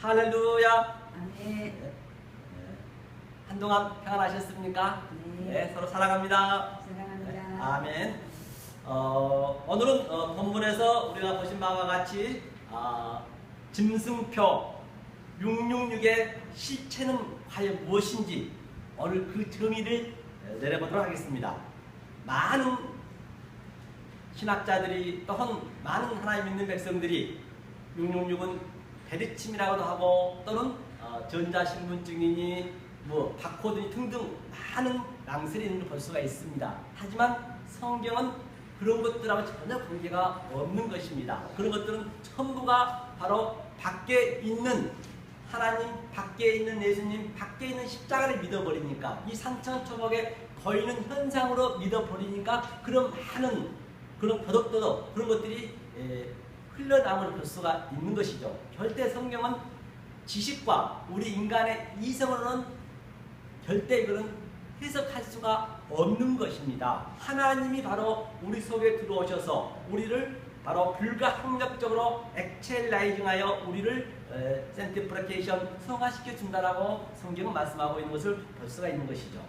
할렐루야. 아멘. 네. 한동안 평안하셨습니까? 네. 네, 서로 사랑합니다. 사랑합니다. 네, 아멘. 오늘은 본문에서 우리가 보신 바와 같이 짐승표 666의 실체는 과연 무엇인지 오늘 그 정의를 내려보도록 하겠습니다. 많은 신학자들이 또한 많은 하나님 믿는 백성들이 666은 베리침이라고도 하고 또는 전자신분증이니 뭐 바코드니 등등 많은 낭설이 있는 걸 볼 수가 있습니다. 하지만 성경은 그런 것들하고 전혀 관계가 없는 것입니다. 그런 것들은 전부가 바로 밖에 있는 하나님, 밖에 있는 예수님, 밖에 있는 십자가를 믿어버리니까 이 산천초목에 보이는 현상으로 믿어버리니까 그런 많은 그런 더덕더덕 그런 것들이 흘러나오는 볼 수가 있는 것이죠. 절대 성경은 지식과 우리 인간의 이성으로는 절대 그런 해석할 수가 없는 것입니다. 하나님이 바로 우리 속에 들어오셔서 우리를 바로 불가항력적으로 액체라이징하여 우리를 센티프리케이션 성화시켜 준다라고 성경은 말씀하고 있는 것을 볼 수가 있는 것이죠.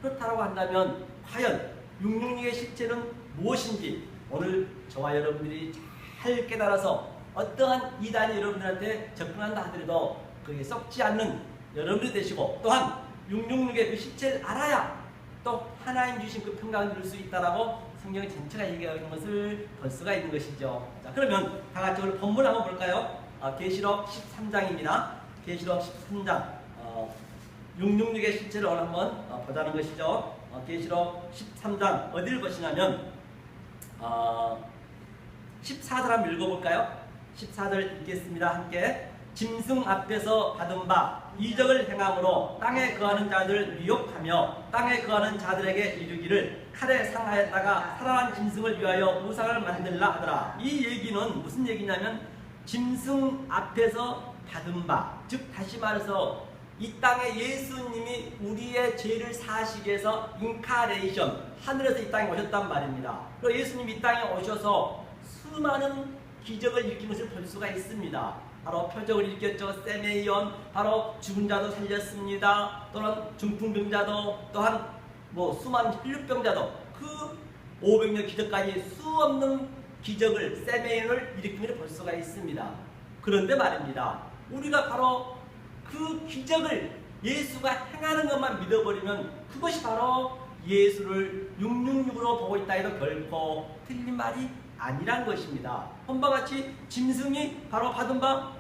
그렇다고 한다면 과연 666의 실체는 무엇인지 오늘 저와 여러분들이 잘 깨달아서 어떠한 이단이 여러분들한테 접근한다 하더라도 그게 썩지 않는 여러분들이 되시고 또한 666의 그 실체를 알아야 또 하나님 주신 그 평강을 누릴 수 있다라고 성경 전체가 얘기하고 있는 것을 볼 수가 있는 것이죠. 자, 그러면 다 같이 오늘 본문 한번 볼까요? 계시록 13장입니다. 계시록 13장 666의 실체를 오늘 한번 보자는 것이죠. 계시록 13장 어디를 보시냐면 14절 한번 읽어볼까요? 14절 읽겠습니다. 함께. 짐승 앞에서 받은 바 이적을 행함으로 땅에 거하는 자들을 미혹하며 땅에 거하는 자들에게 이르기를 칼에 상하였다가 살아난 짐승을 위하여 우상을 만들라 하더라. 이 얘기는 무슨 얘기냐면 짐승 앞에서 받은 바, 즉 다시 말해서 이 땅에 예수님이 우리의 죄를 사하시기 위해서 인카레이션, 하늘에서 이 땅에 오셨단 말입니다. 그리고 예수님이 이 땅에 오셔서 수많은 기적을 일으킨 것을 볼 수가 있습니다. 바로 표적을 일으켰죠. 세메이온, 바로 죽은 자도 살렸습니다. 또는 중풍병자도, 또한 뭐 수많은 혈류병자도 그 500년 기적까지 수없는 기적을 세메이온을 일으킨 것을 볼 수가 있습니다. 그런데 말입니다. 우리가 바로 그 기적을 예수가 행하는 것만 믿어버리면 그것이 바로 예수를 666으로 보고 있다 해도 결코 틀린 말이 아니란 것입니다. 본바 같이 짐승이 바로 받은 바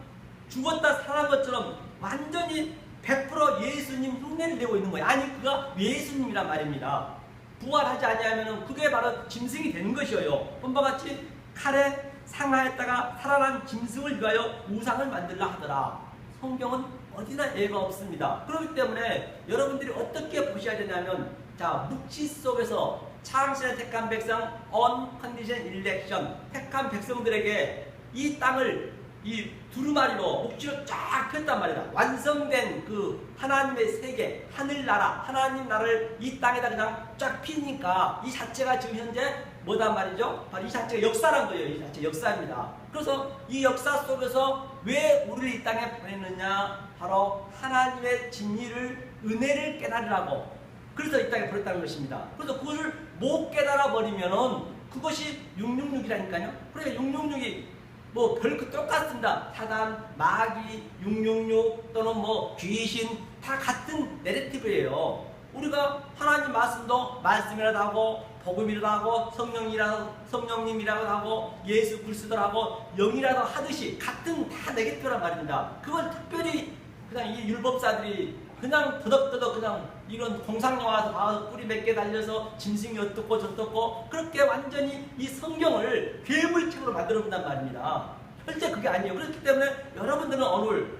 죽었다 살아난 것처럼 완전히 100% 예수님 흉내를 내고 있는 거예요. 아니 그가 예수님이란 말입니다. 부활하지 아니하면 그게 바로 짐승이 되는 것이에요. 본바 같이 칼에 상하였다가 살아난 짐승을 위하여 우상을 만들라 하더라. 성경은 어디나 예가 없습니다. 그렇기 때문에 여러분들이 어떻게 보셔야 되냐면 자, 묵시 속에서 창세에 택한 백성, unconditional election, 택한 백성들에게 이 땅을 이 두루마리로 묵시로 쫙 폈단 말이다. 완성된 그 하나님의 세계, 하늘나라, 하나님 나라를 이 땅에다 그냥 쫙 피니까 이 자체가 지금 현재 뭐단 말이죠? 바로 이 자체가 역사란 거예요. 이 자체 역사입니다. 그래서 이 역사 속에서 왜 우리를 이 땅에 보냈느냐? 바로 하나님의 진리를, 은혜를 깨달으라고. 그래서 이 땅에 보냈다는 것입니다. 그래서 그것을 못 깨달아 버리면은 그것이 666이라니까요. 그러니까 666이 뭐 별거 똑같습니다. 사단, 마귀, 666 또는 뭐 귀신 다 같은 내러티브예요. 우리가 하나님 말씀도 말씀이라도 하고 복음이라도 하고 성령님이라도 하고 예수 그리스도라도 하고 영이라도 하듯이 같은 다 네게티브란 말입니다. 그걸 특별히 그냥 이 율법사들이 그냥 더덕더덕 그냥 이런 공상영화 와서 봐서 뿌리 몇 개 달려서 짐승이 어떻고 저떻고 그렇게 완전히 이 성경을 괴물책으로 만들어 본단 말입니다. 절대 그게 아니에요. 그렇기 때문에 여러분들은 오늘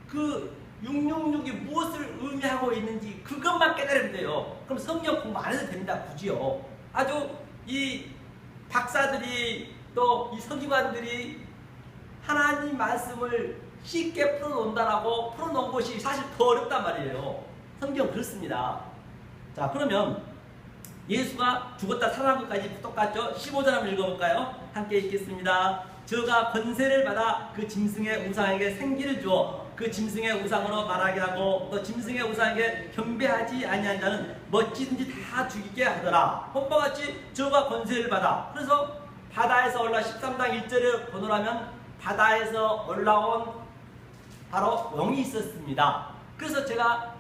그 666이 무엇을 의미하고 있는지 그것만 깨달으면 돼요. 그럼 성경 공부 안 해도 됩니다. 굳이요. 아주 이 박사들이 또 이 서기관들이 하나님 말씀을 쉽게 풀어놓는다라고 풀어놓은 것이 사실 더 어렵단 말이에요. 성경 그렇습니다. 자, 그러면 예수가 죽었다 살아난 것까지 똑같죠? 15절 한번 읽어볼까요? 함께 읽겠습니다. 저가 권세를 받아 그 짐승의 우상에게 생기를 주어 그 짐승의 우상으로 말하게 하고 또 짐승의 우상에게 경배하지 아니한 자는 멋지든지 다 죽이게 하더라. 본바 같이 저가 권세를 받아. 그래서 바다에서 올라 13장 1절을 보노라면 바다에서 올라온 바로 영이 있었습니다. 그래서 제가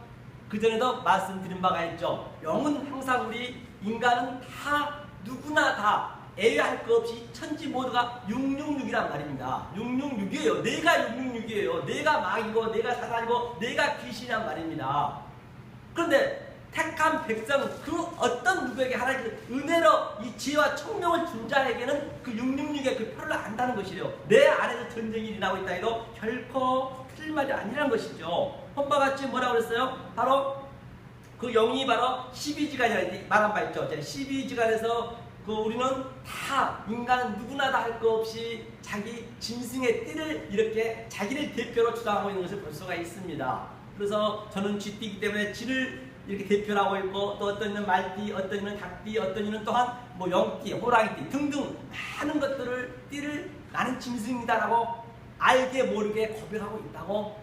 그전에도 말씀드린 바가 있죠. 영은 항상 우리 인간은 다 누구나 다 애회할 것 없이 천지 모두가 666이란 말입니다. 666이에요. 내가 666이에요. 내가 마귀고 내가 사단이고 내가 귀신이란 말입니다. 그런데 택한 백성 그 어떤 누구에게 하나님께서 은혜로 이 지혜와 총명을 준 자에게는 그 666의 그 표를 안다는 것이에요. 내 안에서 전쟁이 일어나고 있다 해도 결코 틀린 말이 아니라는 것이죠. 혼바같이 뭐라고 그랬어요? 바로 그 영이 바로 12지간이라고 말한 바 있죠. 12지간에서 그 우리는 다 인간은 누구나 다 할 거 없이 자기 짐승의 띠를 이렇게 자기를 대표로 주장하고 있는 것을 볼 수가 있습니다. 그래서 저는 쥐띠이기 때문에 쥐를 이렇게 대표를 하고 있고 또 어떤 이는 말띠, 어떤 이는 닭띠, 어떤 이는 또한 뭐 영띠, 호랑이띠 등등 많은 것들을 띠를 나는 짐승이다라고 알게 모르게 고백하고 있다고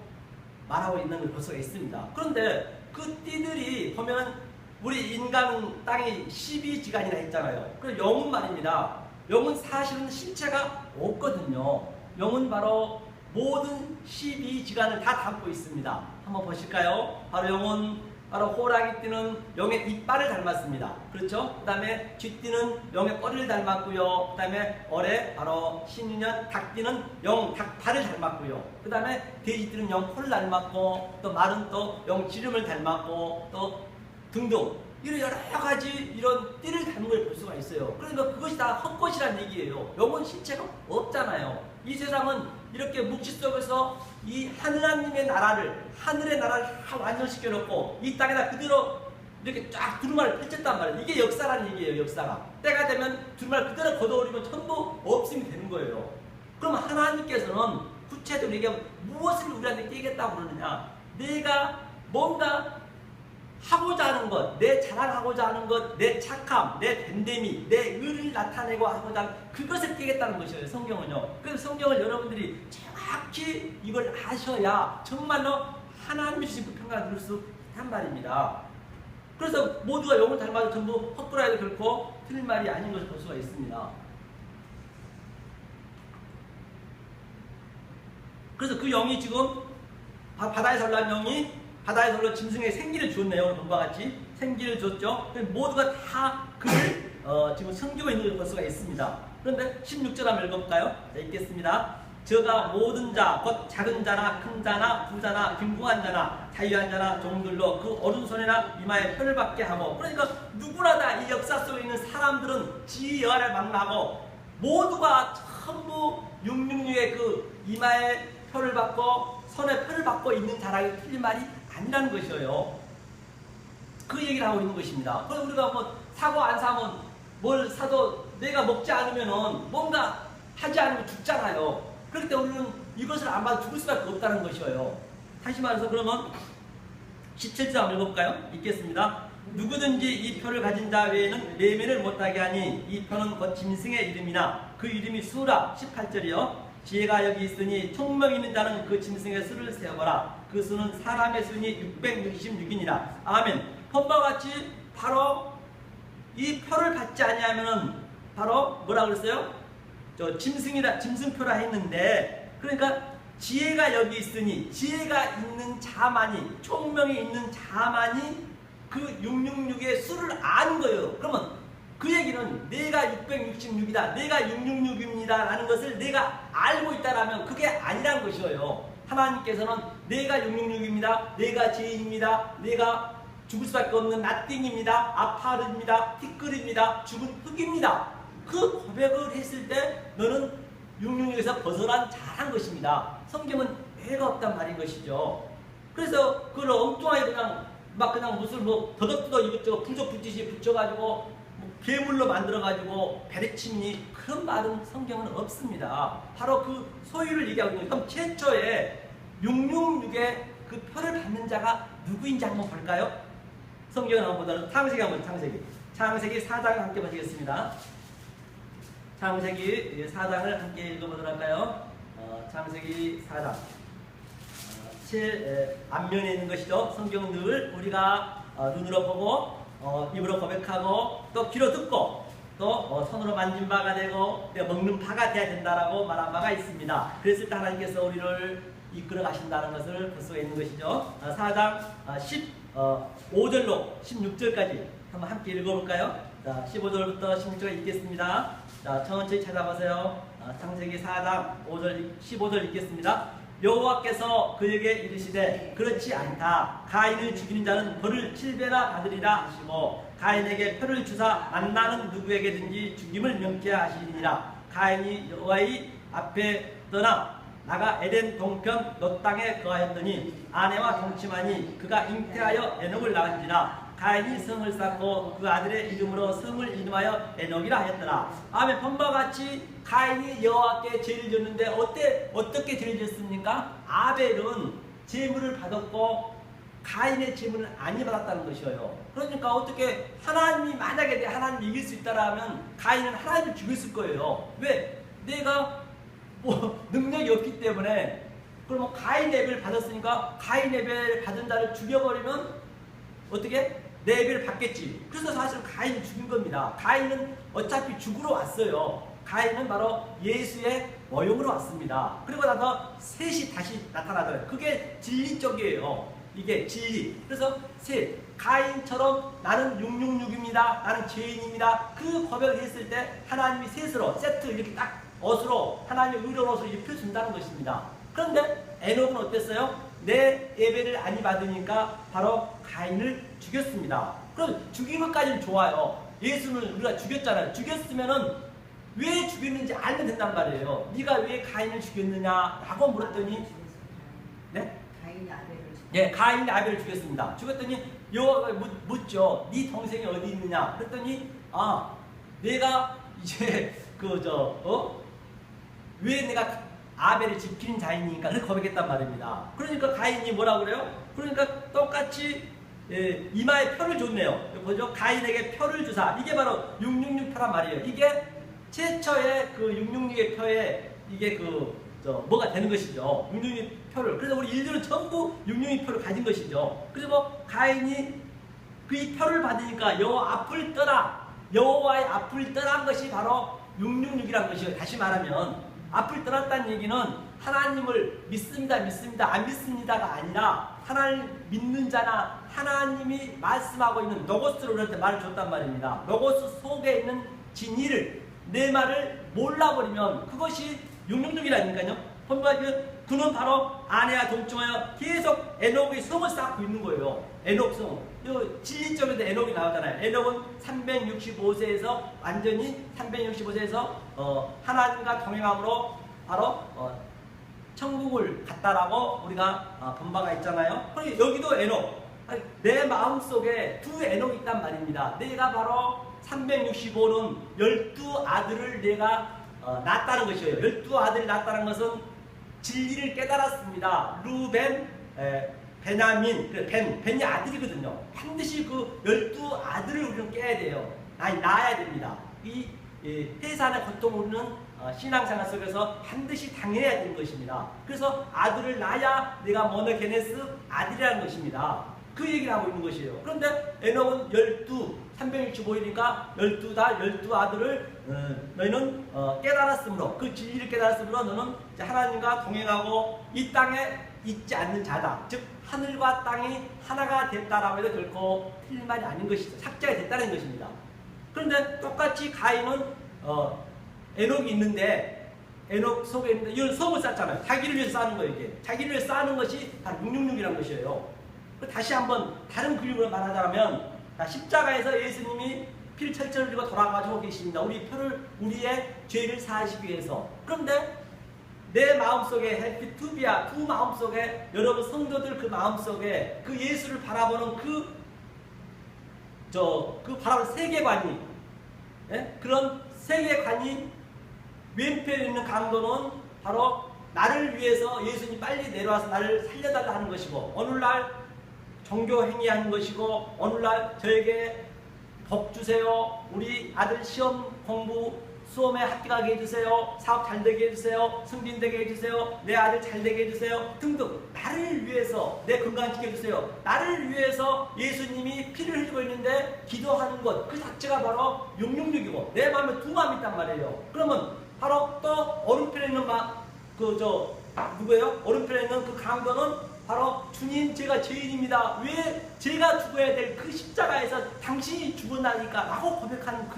말하고 있는 걸 볼 수가 있습니다. 그런데 그 띠들이 보면 우리 인간은 땅이 12지간이나 했잖아요. 그리고 영은 말입니다. 영은 사실은 실체가 없거든요. 영은 바로 모든 12지간을 다 담고 있습니다. 한번 보실까요? 바로 영은 바로 호랑이띠는 영의 이빨을 닮았습니다. 그렇죠? 그 다음에 쥐띠는 영의 꼬리를 닮았고요. 그 다음에 어뢰 바로 신유년 닭띠는 영 닭발을 닮았고요. 그 다음에 돼지띠는 영 코를 닮았고 또 말은 또 영 지름을 닮았고 또 등등 이런 여러 가지 이런 띠를 닮은 걸 볼 수가 있어요. 그러니까 그것이 다 헛것이란 얘기예요. 영은 실체가 없잖아요. 이 세상은 이렇게 묵시 속에서 이 하나님의 나라를 하늘의 나라를 다 완성시켜 놓고 이 땅에다 그대로 이렇게 쫙 두루마를 펼쳤단 말이에요. 이게 역사라는 얘기예요. 역사가 때가 되면 두루마를 그대로 걷어올리면 전부 없음이 되는 거예요. 그럼 하나님께서는 구체적으로 얘기하면 무엇을 우리한테 깨겠다고 그러느냐? 내가 뭔가 하고자 하는 것, 내 자랑하고자 하는 것, 내 착함, 내 됨됨이, 내 의를 나타내고 하고자 하는 그것을 깨겠다는 것이에요. 성경은요. 그래서 성경을 여러분들이 정확히 이걸 아셔야 정말로 하나님이 주신 그 평강을 누릴 수 있단 말입니다. 그래서 모두가 영을 닮아도 전부 헛구라 해도 결코 틀린 말이 아닌 것을 볼 수가 있습니다. 그래서 그 영이 지금 바다에서 올라온 영이 바다에서 올라 짐승에게 생기를 주었네요. 오늘 본과 같이 생기를 줬죠. 모두가 다 그를 지금 섬기고 있는 것을 볼 수가 있습니다. 그런데 16절 한번 읽어볼까요? 자, 읽겠습니다. 저가 모든 자, 곧 작은 자나 큰 자나 부자나 빈궁한 자나 자유한 자나 종들로 그 오른손이나 이마에 표를 받게 하고, 그러니까 누구나 다 이 역사 속에 있는 사람들은 지의 여하를 망라하고 모두가 전부 666의 그 이마에 표를 받고 손에 표를 받고 있는 자라기 틀린 말이 아니라는 것이에요. 그 얘기를 하고 있는 것입니다. 그래서 우리가 뭐 사고 안 사면 뭘 사도 내가 먹지 않으면은 뭔가 하지 않으면 죽잖아요. 그렇기 때문에 우리는 이것을 안 받아 죽을 수밖에 없다는 것이에요. 다시 말해서 그러면 17절 한번 읽어볼까요? 읽겠습니다. 누구든지 이 표를 가진 자 외에는 매매를 못하게 하니 이 표는 곧 짐승의 이름이나 그 이름이 수라. 18절이요. 지혜가 여기 있으니 총명 있는 자는 그 짐승의 수를 세어보라. 그 수는 사람의 수니 666이니라. 아멘. 본바 같이 바로 이 표를 받지 아니하면은 바로 뭐라 그랬어요? 저 짐승표라 했는데, 그러니까 지혜가 여기 있으니 지혜가 있는 자만이, 총명이 있는 자만이 그 666의 수를 아는 거예요. 그러면 그 얘기는 내가 666이다, 내가 666입니다 라는 것을 내가 알고 있다라면 그게 아니라는 것이에요. 하나님께서는 내가 666입니다, 내가 지혜입니다, 내가 죽을 수밖에 없는 나띵입니다, 아파르입니다, 티끌입니다, 죽은 흙입니다. 그 고백을 했을 때 너는 666에서 벗어난 자란 것입니다. 성경은 애가 없단 말인 것이죠. 그래서 그걸 엉뚱하게 그냥 무슨 뭐 더덕더덕 이것저것 부적붙듯이 붙여가지고 뭐 괴물로 만들어가지고 베레침니 그런 말은 성경은 없습니다. 바로 그 소유를 얘기하고 있는 거예요. 그럼 최초에 666의 그 표를 받는 자가 누구인지 한번 볼까요? 성경을 한번 보자면 창세기 4장 함께 보시겠습니다. 창세기 4장을 함께 읽어보도록 할까요? 창세기 4장. 제일 앞면에 있는 것이죠. 성경은 늘 우리가 눈으로 보고 입으로 고백하고 또 귀로 듣고 또 손으로 만진 바가 되고 먹는 바가 돼야 된다라고 말한 바가 있습니다. 그랬을 때 하나님께서 우리를 이끌어 가신다는 것을 볼 수가 있는 것이죠. 4장 15절로 16절까지 한번 함께 읽어볼까요? 자, 15절부터 16절 읽겠습니다. 자, 천천히 찾아보세요. 창세기 4장 15절 읽겠습니다. 여호와께서 그에게 이르시되 그렇지 않다. 가인을 죽이는 자는 벌을 7배나 받으리라 하시고 가인에게 표를 주사 만나는 누구에게든지 죽임을 명케 하시니라. 가인이 여호와의 앞에 떠나 나가 에덴 동편 롯 땅에 거하였더니 아내와 동침하니 그가 잉태하여 에녹을 낳은지라. 가인이 성을 쌓고 그 아들의 이름으로 성을 이름하여 에녹이라 하였더라. 아멘. 본바 같이 가인이 여호와께 죄를 졌는데 어떻게 죄를 졌습니까? 아벨은 제물을 받았고 가인의 제물을 안 받았다는 것이에요. 그러니까 어떻게 하나님이 만약에 하나님이 이길 수 있다라면 가인은 하나님을 죽였을 거예요. 왜? 내가 능력이 없기 때문에. 그럼 가인 예배를 받았으니까 가인 예배를 받은 자를 죽여버리면 어떻게? 내 예배를 받겠지. 그래서 사실 가인을 죽인 겁니다. 가인은 어차피 죽으러 왔어요. 가인은 바로 예수의 모형으로 왔습니다. 그리고 나서 셋이 다시 나타나더라고요. 그게 진리적이에요. 이게 진리. 그래서 셋. 가인처럼 나는 666입니다. 나는 죄인입니다. 그 고백을 했을 때 하나님이 셋으로 세트 이렇게 딱 옷으로 하나님의 의로운 옷을 입혀준다는 것입니다. 그런데 에녹은 어땠어요? 내 예배를 안 받으니까 바로 가인을 죽였습니다. 그럼 죽인 것까지는 좋아요. 예수는 우리가 죽였잖아요. 죽였으면은 왜 죽였는지 알면 된단 말이에요. 네가 왜 가인을 죽였느냐라고 물었더니 네? 가인이 아벨을 죽였어요. 예, 가인이 아벨을 죽였습니다. 죽였더니 여호와가 묻죠. 네 동생이 어디 있느냐? 그랬더니 내가 이제 왜 내가 아벨을 지키는 자이니까 그렇게 고백했단 말입니다. 그러니까 가인이 뭐라 그래요? 그러니까 똑같이 이마에 표를 줬네요. 보죠? 가인에게 표를 주사. 이게 바로 666표란 말이에요. 이게 최초의 그 666의 표에 이게 뭐가 되는 것이죠. 666표를. 그래서 우리 인류는 전부 666표를 가진 것이죠. 그리고 가인이 그 표를 받으니까 여호와 앞을 떠나, 여호와의 앞을 떠난 것이 바로 666이라는 것이에요. 다시 말하면 앞을 떠났다는 얘기는 하나님을 믿습니다, 안 믿습니다가 아니라 하나님 믿는 자나 하나님이 말씀하고 있는 로고스를 우리한테 말을 줬단 말입니다. 로고스 속에 있는 진리를, 내 말을 몰라버리면 그것이 666이라니까요. 본바 그는 바로 아내와 동침하여 계속 에녹의 성을 쌓고 있는 거예요. 에녹성. 진리적으로 에녹이 나오잖아요. 에녹은 365세에서 완전히 365세에서 하나님과 동행함으로 바로 천국을 갔다라고 우리가 본 바가 있잖아요. 그리고 여기도 에녹. 내 마음속에 두 에녹이 있단 말입니다. 내가 바로 365는 12아들을 내가 낳았다는 것이에요. 12아들을 낳았다는 것은 진리를 깨달았습니다. 루벤, 베냐민, 벤이 아들이거든요. 반드시 그 12아들을 우리는 깨야 돼요. 낳아야 됩니다. 이 해산의 고통을 우리는 신앙생활 속에서 반드시 당해야 되는 것입니다. 그래서 아들을 낳아야 내가 모노게네스 아들이라는 것입니다. 그 얘기를 하고 있는 것이에요. 그런데 에녹은 365일이니까 12아들을 너희는 깨달았으므로, 그 진리를 깨달았으므로 너는 하나님과 동행하고 이 땅에 있지 않는 자다. 즉 하늘과 땅이 하나가 됐다라고 해도 결코 틀린 말이 아닌 것이죠. 삭제가 됐다는 것입니다. 그런데 똑같이 가인은 에녹이 있는데 에녹 속에 있는데 이런 성을 쌓잖아요. 자기를 위해서 쌓는 거예요. 이게 자기를 위해서 쌓는 것이 바로 666이라는 것이에요. 다시 한번 다른 그림으로 말하자면 십자가에서 예수님이 피를 철저히 흘리고 돌아가지고 계십니다. 우리의 죄를 사하시기 위해서. 그런데 내 마음속에 헬피투비아 두 마음속에 여러분 성도들 그 마음속에 그 예수를 바라보는 그 바라보는 세계관이, 그런 세계관이 왼편에 있는 강도는 바로 나를 위해서 예수님 빨리 내려와서 나를 살려달라 하는 것이고, 오늘날 종교 행위하는 것이고, 오늘날 저에게 복 주세요, 우리 아들 시험 공부 수험에 합격하게 해주세요. 사업 잘 되게 해주세요. 승진되게 해주세요. 내 아들 잘 되게 해주세요. 등등. 나를 위해서 내 건강 지켜주세요. 나를 위해서 예수님이 피를 흘리고 있는데 기도하는 것 그 자체가 바로 666이고 내 마음에 두 마음이 있단 말이에요. 그러면 바로 또 오른편에 있는 누구예요? 오른편에 있는 그 강도는 바로 주님 제가 죄인입니다. 왜 제가 죽어야 될 그 십자가에서 당신이 죽었나니까 라고 고백하는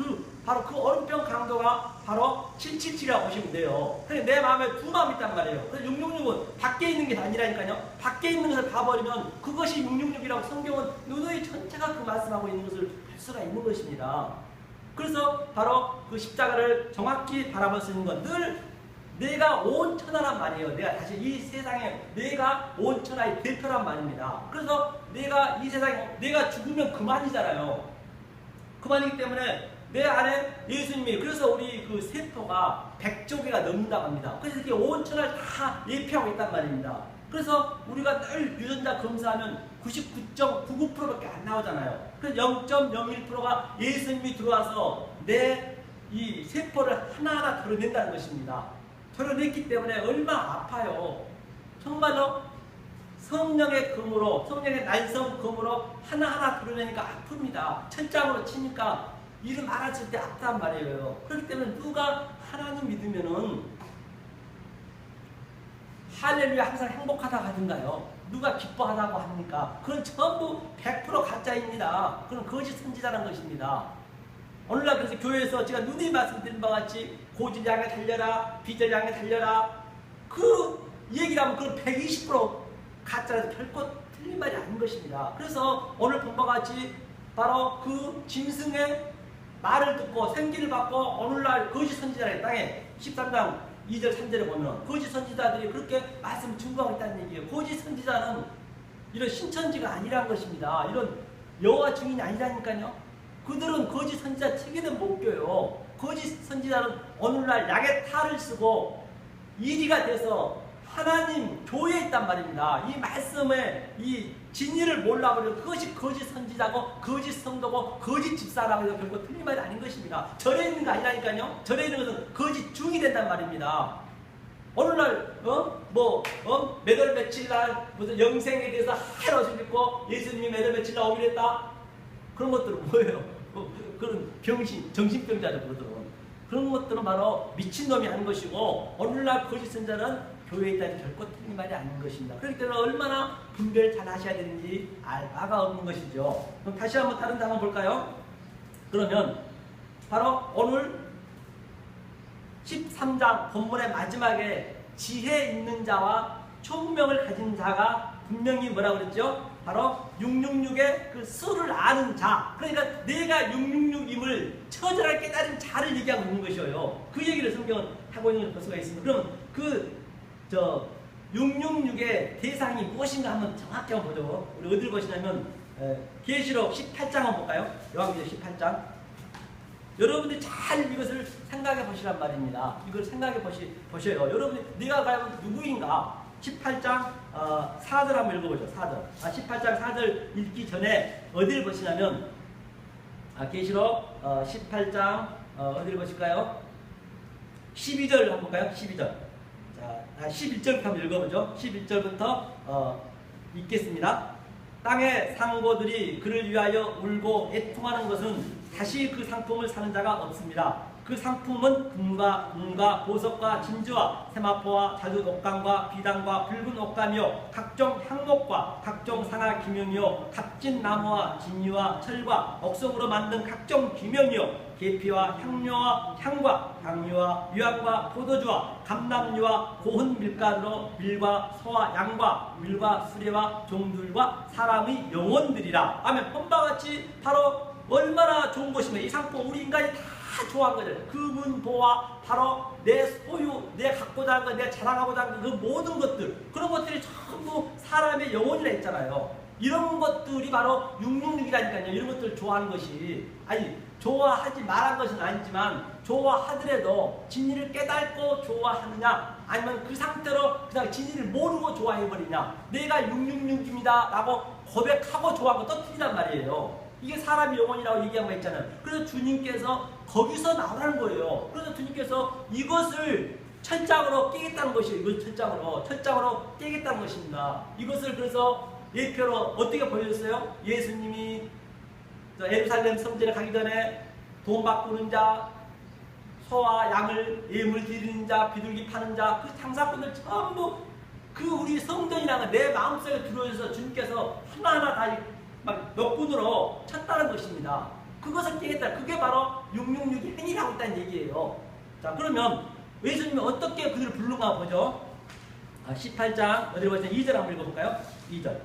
바로 그 오른편 강도가 바로 777이라고 보시면 돼요. 그러니까 내 마음에 두 마음이 있단 말이에요. 그래서 666은 밖에 있는 게 아니라니까요. 밖에 있는 것을 봐버리면 그것이 666이라고 성경은 누누이 전체가 그 말씀하고 있는 것을 볼 수가 있는 것입니다. 그래서 바로 그 십자가를 정확히 바라볼 수 있는 건 늘 내가 온 천하란 말이에요. 내가 다시 이 세상에 내가 온 천하의 대표란 말입니다. 그래서 내가 이 세상에 내가 죽으면 그만이잖아요. 그만이기 때문에 내 안에 예수님이 그래서 우리 그 세포가 100조 개가 넘는다고 합니다. 그래서 이렇게 온 천하를 다 예표하고 있단 말입니다. 그래서 우리가 늘 유전자 검사하면 99.99%밖에 안 나오잖아요. 그래서 0.01%가 예수님이 들어와서 내 이 세포를 하나하나 털어낸다는 것입니다. 털어냈기 때문에 얼마나 아파요. 정말로 성령의 금으로 성령의 난성 금으로 하나하나 털어내니까 아픕니다. 천장으로 치니까 이름 알았을 때 아프단 말이에요. 그렇기 때문에 누가 하나님 믿으면은 할렐루야 항상 행복하다고 하던가요? 누가 기뻐하다고 합니까? 그건 전부 100% 가짜입니다. 그건 거짓 선지자라는 것입니다. 오늘날 그래서 교회에서 제가 누누이 말씀드린 바와 같이 고질 향해 달려라, 비절 향해 달려라. 그 얘기를 하면 그건 120% 가짜라서 결코 틀린 말이 아닌 것입니다. 그래서 오늘 본 바와 같이 바로 그 짐승의 말을 듣고 생기를 받고 오늘날 거짓 선지자의 땅에 13장 2절 3절에 보면 거짓 선지자들이 그렇게 말씀을 증거하고 있다는 얘기예요. 거짓 선지자는 이런 신천지가 아니라는 것입니다. 이런 여호와 증인이 아니라니까요. 그들은 거짓 선지자 책에는 못 껴요. 거짓 선지자는 오늘날 약의 탈을 쓰고 이리가 돼서 하나님 교회에 있단 말입니다. 이 말씀의 이 진리를 몰라버리고 그것이 거짓 선지자고 거짓 성도고 거짓 집사라고 해서 결국 틀린 말이 아닌 것입니다. 절에 있는 거 아니라니까요. 절에 있는 것은 거짓 중이 된단 말입니다. 오늘날 몇 월 며칠 날 무슨 영생에 대해서 하얀 옷을 입고 예수님이 몇 월 며칠 날 오기로 했다. 그런 것들은 뭐예요? 그런 정신병자죠. 그런 것들은 바로 미친놈이 하는 것이고 오늘날 거짓 선자는 교회에 있다는 결코 틀린 말이 아닌 것입니다. 그렇기 때문에 얼마나 분별 잘 하셔야 되는지 알 바가 없는 것이죠. 그럼 다시 한번 다른 단어 볼까요? 그러면 바로 오늘 13장 본문의 마지막에 지혜 있는 자와 총명을 가진 자가 분명히 뭐라고 그랬죠? 바로 666의 그 수를 아는 자. 그러니까 내가 666임을 처절하게 깨달은 자를 얘기하고 있는 것이에요. 그 얘기를 성경은 하고 있는 걸 볼 수가 있습니다. 그럼 666의 대상이 무엇인가 한번 정확히 한번 보죠. 우리 어디를 보시냐면 계시록 18장 한번 볼까요? 요한계시록 18장. 여러분들이 잘 이것을 생각해 보시란 말입니다. 이걸 생각해 보셔요. 여러분이 내가 과연 누구인가? 18장 4절 한번 읽어보죠. 4절. 18장 4절 읽기 전에 어디를 보시냐면 계시록 18장 어디를 보실까요? 12절 한번 볼까요? 12절. 자, 11절부터 한번 읽어보죠. 11절부터 읽겠습니다. 땅의 상고들이 그를 위하여 울고 애통하는 것은 다시 그 상품을 사는 자가 없습니다. 그 상품은 금과 보석과 진주와 세마포와 자주 옥감과 비단과 붉은 옥감이요 각종 향목과 각종 상하 기명이요 값진 나무와 진유와 철과 억석으로 만든 각종 기명이요 계피와 향료와 향과 향유와 유향과 포도주와 감람유와 고운 밀가루로 밀과 소와 양과 밀과 수레와 종들과 사람의 영혼들이라. 아멘. 본바와 같이 바로 얼마나 좋은 것이며 이 상품 우리 인간이 다 좋아한 거죠. 금은보화 바로 내 소유, 내 갖고자 하는 것, 내 자랑하고자 하는 것, 그 모든 것들 그런 것들이 전부 사람의 영혼이라 했잖아요. 이런 것들이 바로 666이라니까요. 이런 것들을 좋아하는 것이 좋아하지 말한 것은 아니지만 좋아하더라도 진리를 깨닫고 좋아하느냐 아니면 그 상태로 그냥 진리를 모르고 좋아해버리냐. 내가 666입니다 라고 고백하고 좋아하는 거 또 틀리단 말이에요. 이게 사람의 영혼이라고 얘기한 거 있잖아요. 그래서 주님께서 거기서 나오라는 거예요. 그래서 주님께서 이것을 철장으로 깨겠다는 것이에요. 이걸 철장으로 깨겠다는 것입니다. 이것을 그래서 예표로 어떻게 보여줬어요? 예수님이 예루살렘 성전에 가기 전에 돈 바꾸는 자, 소와 양을 예물 드리는 자, 비둘기 파는 자, 그 장사꾼들 전부 그 우리 성전이라는 내 마음속에 들어오셔서 주님께서 하나하나 다 막 몇 분으로 쳤다는 것입니다. 그것을 깨겠다. 그게 바로 666이 행위라고 있다는 얘기예요. 자, 그러면 예수님이 어떻게 그들을 부른가 보죠. 18장 어디로 보세요? 2절 한번 읽어볼까요? 2절.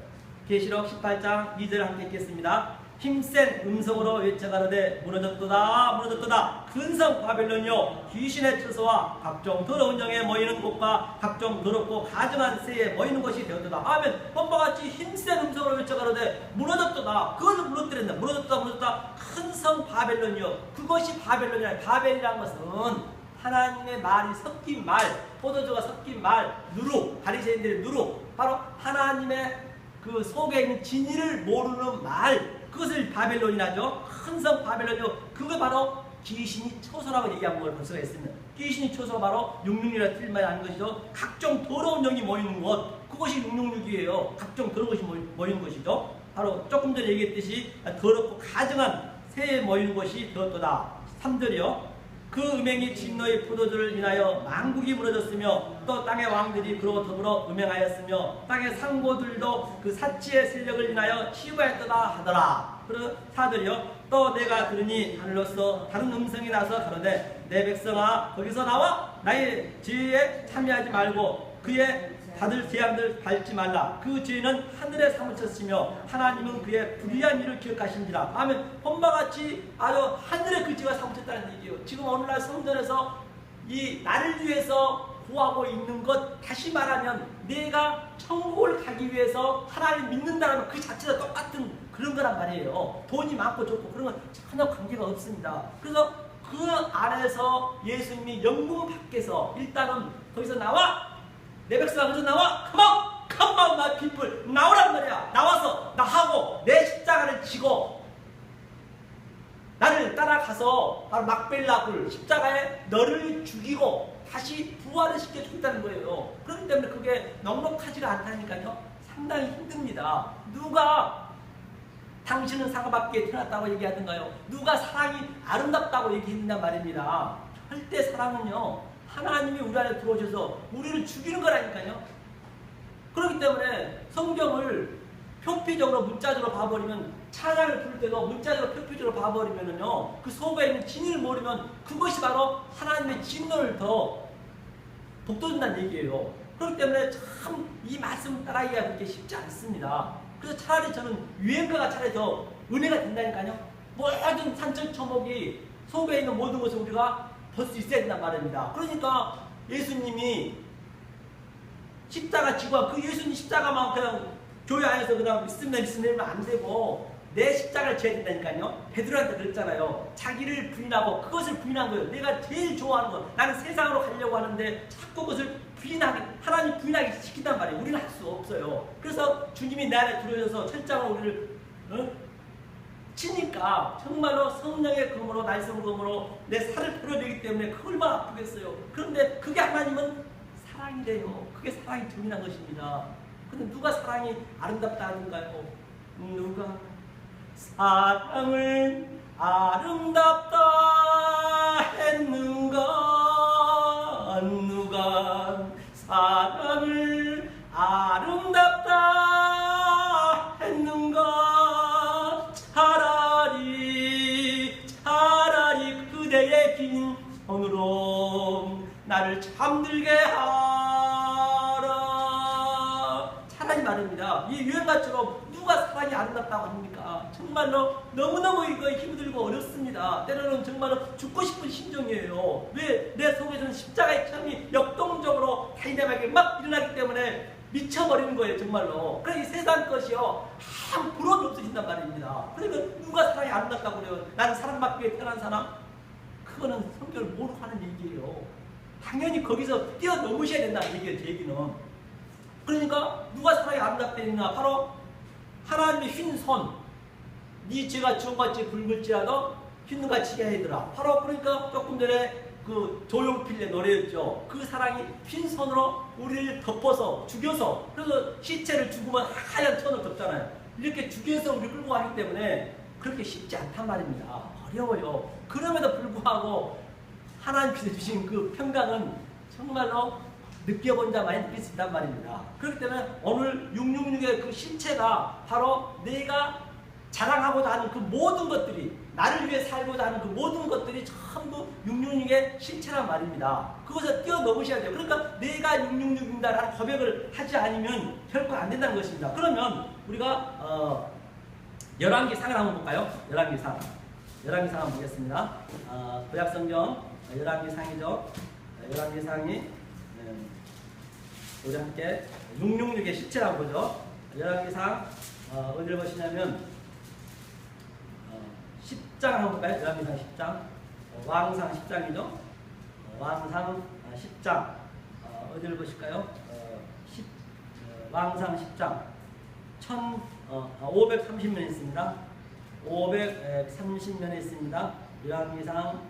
계시록 18장 2절 함께 읽겠습니다. 힘센 음성으로 외쳐가로되 무너졌도다 무너졌도다 근성 바벨론이요 귀신의 처소와 각종 더러운 영에 모이는 곳과 각종 더럽고 가증한 새에 모이는 곳이 되었도다. 아멘. pom바같이 힘센 음성으로 외쳐가로되 무너졌도다. 그것을 무너뜨린다. 무너졌다 큰성 바벨론이요. 그것이 바벨론이라. 바벨이라는 것은 하나님의 말이 섞인 말, 포도주가 섞인 말, 누룩, 바리새인들의 누룩, 바로 하나님의 그 속에 있는 진리를 모르는 말, 그것을 바벨론이라죠. 큰 성 바벨론이요. 그게 바로 귀신이 초소라고 얘기한 걸 볼 수가 있습니다. 귀신이 초소가 바로 666이라 틀린 말이 아닌 것이죠. 각종 더러운 영이 모이는 곳, 그것이 666이에요. 각종 더러운 것이 모이는 것이죠. 바로 조금 전에 얘기했듯이 더럽고 가증한 새에 모이는 것이 되었도다. 3절이요. 그 음행이 진노의 포도주를 인하여 만국이 무너졌으며 또 땅의 왕들이 그로 더불어 음행하였으며 땅의 상고들도 그 사치의 세력을 인하여 치부하였도다 하더라. 그리고 4절이요. 또 내가 들으니 하늘로서 다른 음성이 나서 가로되 내 백성아 거기서 나와 나의 죄에 참여하지 말고 그의 다들 재앙들 밟지 말라. 그 죄는 하늘에 사무쳤으며 하나님은 그의 불의한 일을 기억하신지라. 아멘. 본바같이 아주 하늘에 그 죄가 사무쳤다는 얘기예요. 지금 오늘날 성전에서 이 나를 위해서 구하고 있는 것, 다시 말하면 내가 천국을 가기 위해서 하나님 믿는다면 그 자체가 똑같은 그런 거란 말이에요. 돈이 많고 좋고 그런 건 전혀 관계가 없습니다. 그래서 그 안에서 예수님이 영문 밖에서 일단은 거기서 나와, 내 백성아 거기서 나와, come on my people, 나오란 말이야. 나와서 나하고 내 십자가를 지고 나를 따라가서 바로 막벨라굴 십자가에 너를 죽이고 다시 부활을 시켜주겠다는 거예요. 그렇기 때문에 그게 넉넉하지가 않다니까요. 상당히 힘듭니다. 누가 당신은 사랑받기에 태어났다고 얘기하던가요? 누가 사랑이 아름답다고 얘기했단 말입니다. 절대 사랑은요, 하나님이 우리 안에 들어오셔서 우리를 죽이는 거라니까요. 그렇기 때문에 성경을 표피적으로 문자적으로 봐버리면, 찬양을 부를 때도 문자적으로 표피적으로 봐버리면요, 그 속에 있는 진리를 모르면 그것이 바로 하나님의 진노를 더 북돋는다는 얘기예요. 그렇기 때문에 참 이 말씀 따라하기가 그렇게 쉽지 않습니다. 그래서 차라리 저는 유행가가 차라리 더 은혜가 된다니까요. 모든 산천초목이 속에 있는 모든 것을 우리가 볼 수 있어야 된단 말입니다. 그러니까 예수님이 십자가 지고 그 예수님 십자가만 그냥 교회 안에서 그냥 믿으면 안 되고 내 십자가를 져야 된다니까요. 베드로한테 그랬잖아요. 자기를 부인하고 그것을 부인한 거예요. 내가 제일 좋아하는 거, 나는 세상으로 가려고 하는데 자꾸 그것을 부인하게, 하나님 부인하게 시킨단 말이에요. 우리는 할 수 없어요. 그래서 주님이 내 안에 들어오셔서 철장으로 우리를 치니까 정말로 성령의 검으로, 날성 검으로 내 살을 풀어내기 때문에 그 얼마나 아프겠어요. 그런데 그게 하나님은 사랑이래요. 그게 사랑이 드러난 것입니다. 근데 누가 사랑이 아름답다 하는가요? 누가 사랑을 아름답다 했는가? 누가 사랑을 아름답다 했는가? 차라리 그대의 긴 손으로 나를 잠들게 하라. 차라리 말입니다. 이 유행가처럼 누가 사랑이 아름답다고 합니까? 정말로 너무너무 이거 힘들고 어렵습니다. 때로는 정말로 죽고 싶은 심정이에요. 왜? 내 속에서는 십자가의 처음이 역동적으로 다이나믹하게 막 일어나기 때문에 미쳐버리는 거예요. 정말로. 그래서 이 세상 것이요, 한 부러움이 없어진단 말입니다. 그러니까 누가 사랑이 아름답다고 그래요? 나는 사랑받기 위해 태어난 사람? 그거는 성경을 모르고 하는 얘기예요. 당연히 거기서 뛰어넘으셔야 된다는 얘기예요. 제 얘기는. 그러니까 누가 사랑이 아름답다했나? 바로 하나님의 흰 손. 네 죄가 주홍같이 붉을지라도 흰눈같이 해더라. 바로 그러니까 조금 전에 그 조용필의 노래였죠. 그 사랑이 흰손으로 우리를 덮어서 죽여서, 그래서 시체를 죽으면 하얀 천을 덮잖아요. 이렇게 죽여서 우리 끌고 가기 때문에 그렇게 쉽지 않단 말입니다. 어려워요. 그럼에도 불구하고 하나님께서 주신 그 평강은 정말로 느껴본 자만이 느낄 수 있단 말입니다. 그렇기 때문에 오늘 666의 그 실체가 바로 내가 자랑하고자 하는 그 모든 것들이, 나를 위해 살고자 하는 그 모든 것들이 전부 666의 실체란 말입니다. 그것을 뛰어넘으셔야 돼요. 그러니까 내가 666입니다라는 고백을 하지 않으면 결코 안 된다는 것입니다. 그러면 우리가 열왕기상을 한번 볼까요? 열왕기상 한번 보겠습니다. 구약성경 열왕기상이죠. 열왕기상이 우리 함께 666의 실체라고 보죠. 열왕기상 어디를 보시냐면 10장 한번 볼까요? 열왕기상 10장. 왕상 10장이죠. 왕상 10장. 어디를 보실까요? 왕상 10장. 530면 있습니다. 530면에 있습니다. 열왕기상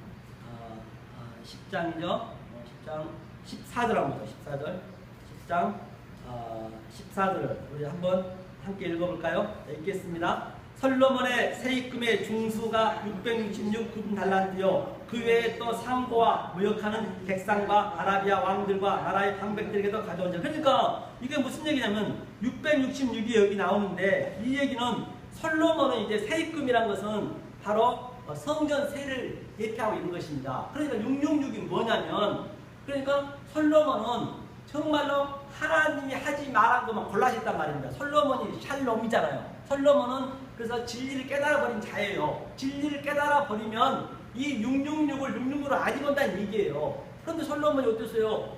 10장이죠. 10장 14절 한번 보죠. 14절. 10장 14절을 우리 한번 함께 읽어볼까요? 읽겠습니다. 솔로몬의 세입금의 중수가 666금달란트요. 그 외에 또 상고와 무역하는 백성과 아라비아 왕들과 나라의 방백들에게도 가져온 자. 그러니까 이게 무슨 얘기냐면 666이 여기 나오는데, 이 얘기는 솔로몬은 이제 세입금이란 것은 바로 성전 세를 대표하고 있는 것입니다. 그러니까 666이 뭐냐면, 그러니까 솔로몬은 정말로 하나님이 하지 말한 것만 골라셨단 말입니다. 솔로몬이 샬롬이잖아요. 솔로몬은 그래서 진리를 깨달아버린 자예요. 진리를 깨달아버리면 이 666을 666으로 안 입은다는 얘기예요. 그런데 솔로몬이 어땠어요?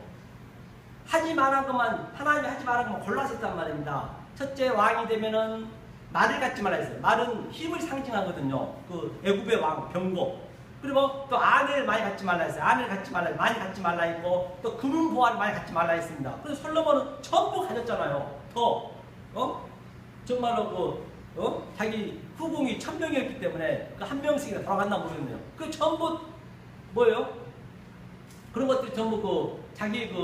하지 말한 것만, 하나님이 하지 말한 것만 골라셨단 말입니다. 첫째, 왕이 되면은 말을 갖지 말라 했어요. 말은 힘을 상징하거든요. 그 애굽의 왕 병고. 그리고 또 아내를 많이 갖지 말라 했어요. 아내를 갖지 말라, 많이 갖지 말라 했고, 또 금은 보화를 많이 갖지 말라 했습니다. 그래서 솔로몬은 전부 가졌잖아요. 정말로 자기 후궁이 1000명이었기 때문에 그 한 명씩이나 돌아갔나 모르겠네요. 그 전부 뭐예요? 그런 것들이 전부 자기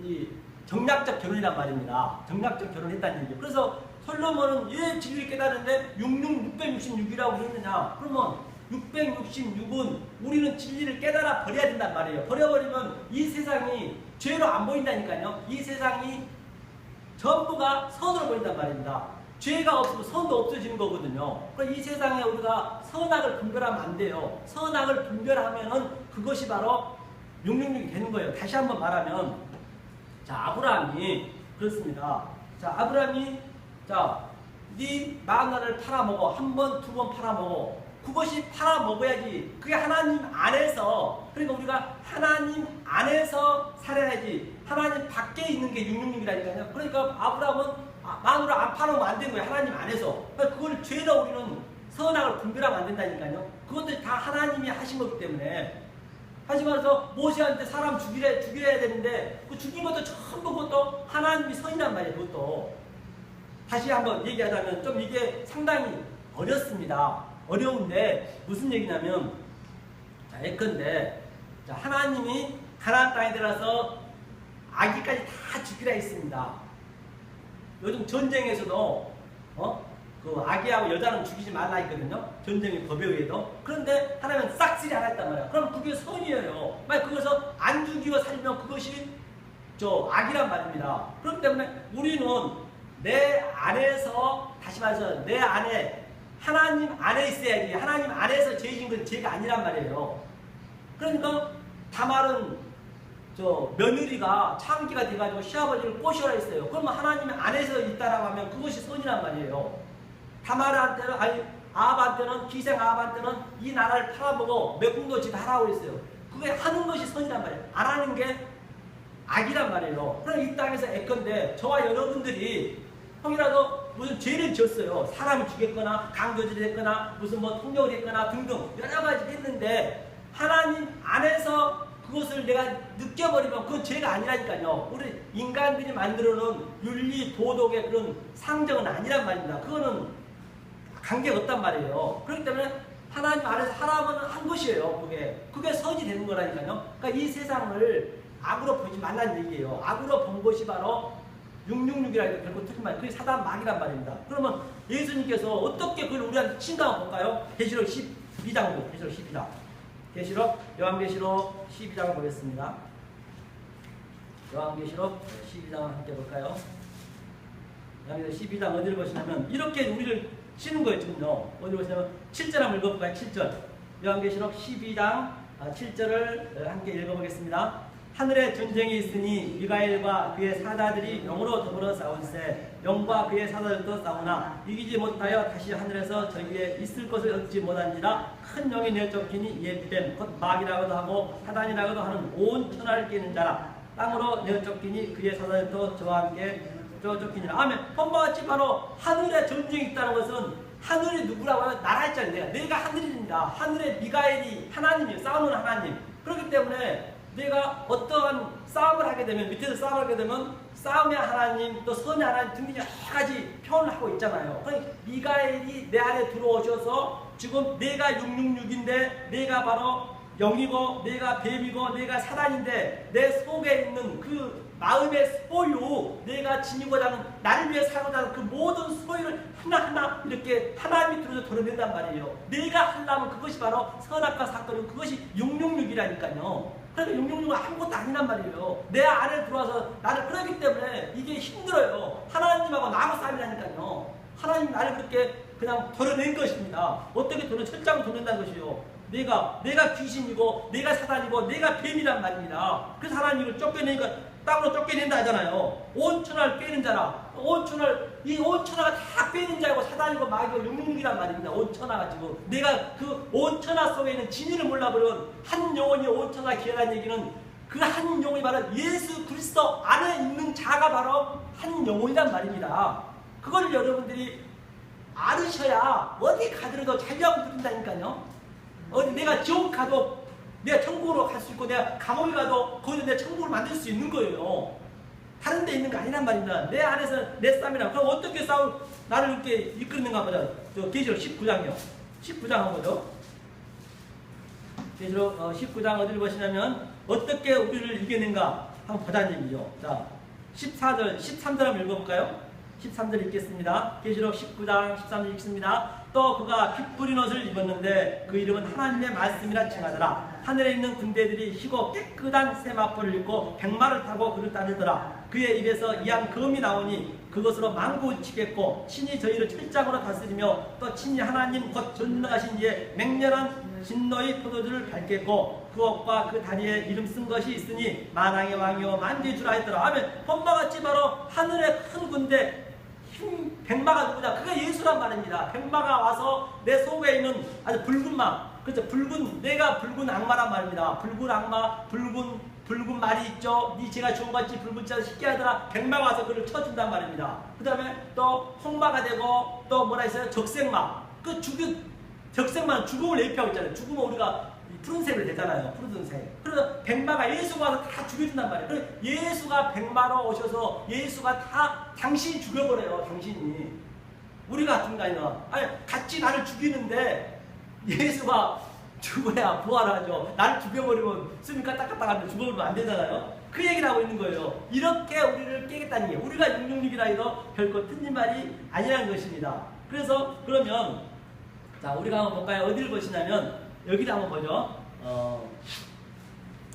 이 정략적 결혼이란 말입니다. 정략적 결혼했다는 얘기죠. 그래서 솔로몬은 왜 진리를 깨달았는데 666이라고 했느냐? 그러면 666은 우리는 진리를 깨달아 버려야 된단 말이에요. 버려버리면 이 세상이 죄로 안 보인다니까요. 이 세상이 전부가 선으로 보인단 말입니다. 죄가 없으면 선도 없어지는 거거든요. 그러니까 이 세상에 우리가 선악을 분별하면 안 돼요. 선악을 분별하면은 그것이 바로 666이 되는 거예요. 다시 한번 말하면, 자, 아브라함이 그렇습니다. 자, 아브라함이 네 마누라를 팔아먹어. 한 번, 두 번 팔아먹어. 그것이 팔아먹어야지. 그게 하나님 안에서, 그러니까 우리가 하나님 안에서 살아야지. 하나님 밖에 있는 게 666이라니까요. 그러니까 아브라함은 마누라 안 팔아먹으면 안 되는 거예요. 하나님 안에서. 그러니까 그걸 죄로 우리는 선악을 분별하면 안 된다니까요. 그것도 다 하나님이 하신 거기 때문에. 다시 말해서 모세한테 사람 죽여야 되는데 그 죽인 것도 전부 그것도 하나님이 선이란 말이에요. 그것도. 다시 한번 얘기하자면 좀 이게 상당히 어렵습니다. 어려운데 무슨 얘기냐면, 자, 예컨대 하나님이 가나안 땅에 들어가서 아기까지 다 죽이라 했습니다. 요즘 전쟁에서도 그 아기하고 여자는 죽이지 말라 했거든요. 전쟁의 법에 의해도. 그런데 하나님은 싹쓸이 안 했단 말이야. 그럼 그게 선이에요. 만약 그것을 안 죽이고 살면 그것이 악이란 말입니다. 그렇기 때문에 우리는 내 안에서, 다시 말해서 내 안에, 하나님 안에 있어야지. 하나님 안에서 죄진 건 죄가 아니란 말이에요. 그러니까 다말은 며느리가 창기가 돼가지고 시아버지를 꼬셔라 했어요. 그러면 하나님 안에서 있다라고 하면 그것이 선이란 말이에요. 다말한테는, 아합한테는, 기생 아합한테는 이 나라를 팔아먹어 몇 지다 하라고 했어요. 그게 하는 것이 선이란 말이에요. 안 하는 게 악이란 말이에요. 그럼 이 땅에서 애건데 저와 여러분들이 형이라도 무슨 죄를 지었어요. 사람을 죽였거나 강도질을 했거나 무슨 통역을 했거나 등등 여러 가지 했는데 하나님 안에서 그것을 내가 느껴버리면 그건 죄가 아니라니까요. 우리 인간들이 만들어놓은 윤리 도덕의 그런 상정은 아니란 말입니다. 그거는 관계가 없단 말이에요. 그렇기 때문에 하나님 안에서 하나님은 한 것이에요. 그게 선이 되는 거라니까요. 그러니까 이 세상을 악으로 보지 말라는 얘기예요. 악으로 본 것이 바로 666이라 해도 결코 틀린 말, 그게 사단 마귀란 말입니다. 그러면 예수님께서 어떻게 그걸 우리한테 친다고 한번 볼까요? 계시록 12장으로, 계시록 12장. 요한계시록 12장을 보겠습니다. 요한계시록 12장을 함께 볼까요? 요한계시록 12장 어디를 보시냐면, 이렇게 우리를 치는 거예요, 지금요. 어디를 보시냐면, 7절 한번 읽어볼까요? 7절. 요한계시록 12장 7절을 함께 읽어보겠습니다. 하늘에 전쟁이 있으니 미가엘과 그의 사다들이 영으로 더불어 싸운세 영과 그의 사다들도 싸우나 이기지 못하여 다시 하늘에서 저기에 있을 것을 얻지 못한지라 큰 영이 내쫓기니 이에 뱀 곧 마귀라고도 하고 사단이라고도 하는 온 천하를 깨는 자라 땅으로 내쫓기니 그의 사다들도 저와 함께 쫓기니라. 아멘. 본바같이 바로 하늘에 전쟁이 있다는 것은 하늘이 누구라고 하면 나라 했잖아요. 내가 하늘입니다. 하늘의 미가엘이 하나님이에요. 싸우는 하나님. 그렇기 때문에 내가 어떠한 싸움을 하게 되면, 밑에서 싸움을 하게 되면 싸움의 하나님, 또 선의 하나님 등등 여러 가지 표현을 하고 있잖아요. 그러니까 미가엘이 내 안에 들어오셔서 지금 내가 666인데 내가 바로 영이고 내가 뱀이고 내가 사단인데 내 속에 있는 그 마음의 소유, 내가 지니고자 하는 나를 위해 살고자 하는 그 모든 소유를 하나하나 이렇게 하나님이 들어서 드러낸단 말이에요. 내가 하려면 그것이 바로 선악과 사건이고 그것이 666이라니까요. 그러니까 666은 아무것도 아니란 말이에요. 내 안에 들어와서 나를 그러기 때문에 이게 힘들어요. 하나님하고 나하고 싸움이라니까요. 하나님 나를 그렇게 그냥 드러낸 것입니다. 어떻게 철장을 드러낸다는 것이요. 내가 귀신이고 내가 사단이고 내가 뱀이란 말입니다. 그래서 하나님을 쫓겨내니까 땅으로 쫓겨낸다 하잖아요. 온 천하를 빼는 자라. 이 온 천하가 다 빼는 자이고 사단이고 마귀고 666이란 말입니다. 온 천하가 지금 내가 그 온 천하 속에 있는 진리를 몰라버린 한 영혼이 온 천하 기회라는 얘기는 그 한 영혼이 바로 예수 그리스도 안에 있는 자가 바로 한 영혼이란 말입니다. 그걸 여러분들이 알으셔야 어디 가더라도 자유하고 누린다니까요. 어디 내가 지옥 가도 내가 천국으로 갈 수 있고 내가 감옥에 가도 거기서 내가 천국을 만들 수 있는 거예요. 다른 데 있는 거 아니란 말입니다. 내 안에서 내 싸움이라. 그럼 어떻게 나를 이렇게 이끄는가 보자. 계시록 19장이요. 19장 한번 보죠. 계시록 19장 어디를 보시냐면 어떻게 우리를 이겨낸가 한번 보자는 얘기죠. 자, 13절 한번 읽어볼까요? 13절 읽겠습니다. 계시록 19장 13절 읽습니다. 또 그가 핏 뿌린 옷을 입었는데 그 이름은 하나님의 말씀이라 칭하더라. 하늘에 있는 군대들이 희고 깨끗한 세마포를 입고 백마를 타고 그를 따르더라. 그의 입에서 이한 검이 나오니 그것으로 만고치겠고 친히 저희를 철장으로 다스리며 또 친히 하나님 곧 전능하신 이의 맹렬한 진노의 포도주를 밟겠고 그 옷과 그 다리에 이름 쓴 것이 있으니 만왕의 왕이요 만주의 주라 했더라. 하면 본바같이 바로 하늘의 큰 군대 백마가 누구냐? 그게 예수란 말입니다. 백마가 와서 내 속에 있는 아주 붉은 마, 그렇죠? 내가 붉은 악마란 말입니다. 붉은 악마, 붉은 말이 있죠. 네 죄가 좋은 것이 붉은 자를 쉽게 하더라. 백마가 와서 그를 쳐준단 말입니다. 그 다음에 또 홍마가 되고 또 뭐라 했어요? 적색마. 적색마는 죽음을 예표하고 있잖아요. 죽으면 우리가 푸른색을 되잖아요. 푸른색. 그래서 백마가 예수가 와서 다 죽여준단 말이에요. 그래서 예수가 백마로 오셔서 예수가 다 당신이 죽여버려요. 당신이. 우리가 죽은 게 아니라. 아니, 같이 나를 죽이는데 예수가 죽어야 부활하죠. 나를 죽여버리면 숨이 까딱까딱하면 죽어버리면 안 되잖아요. 그 얘기를 하고 있는 거예요. 이렇게 우리를 깨겠다는 게 우리가 666이라 해도 별거 틀린 말이 아니라는 것입니다. 그래서 그러면 자 우리가 한번 볼까요? 어디를 보시냐면 여기를 한번 보죠.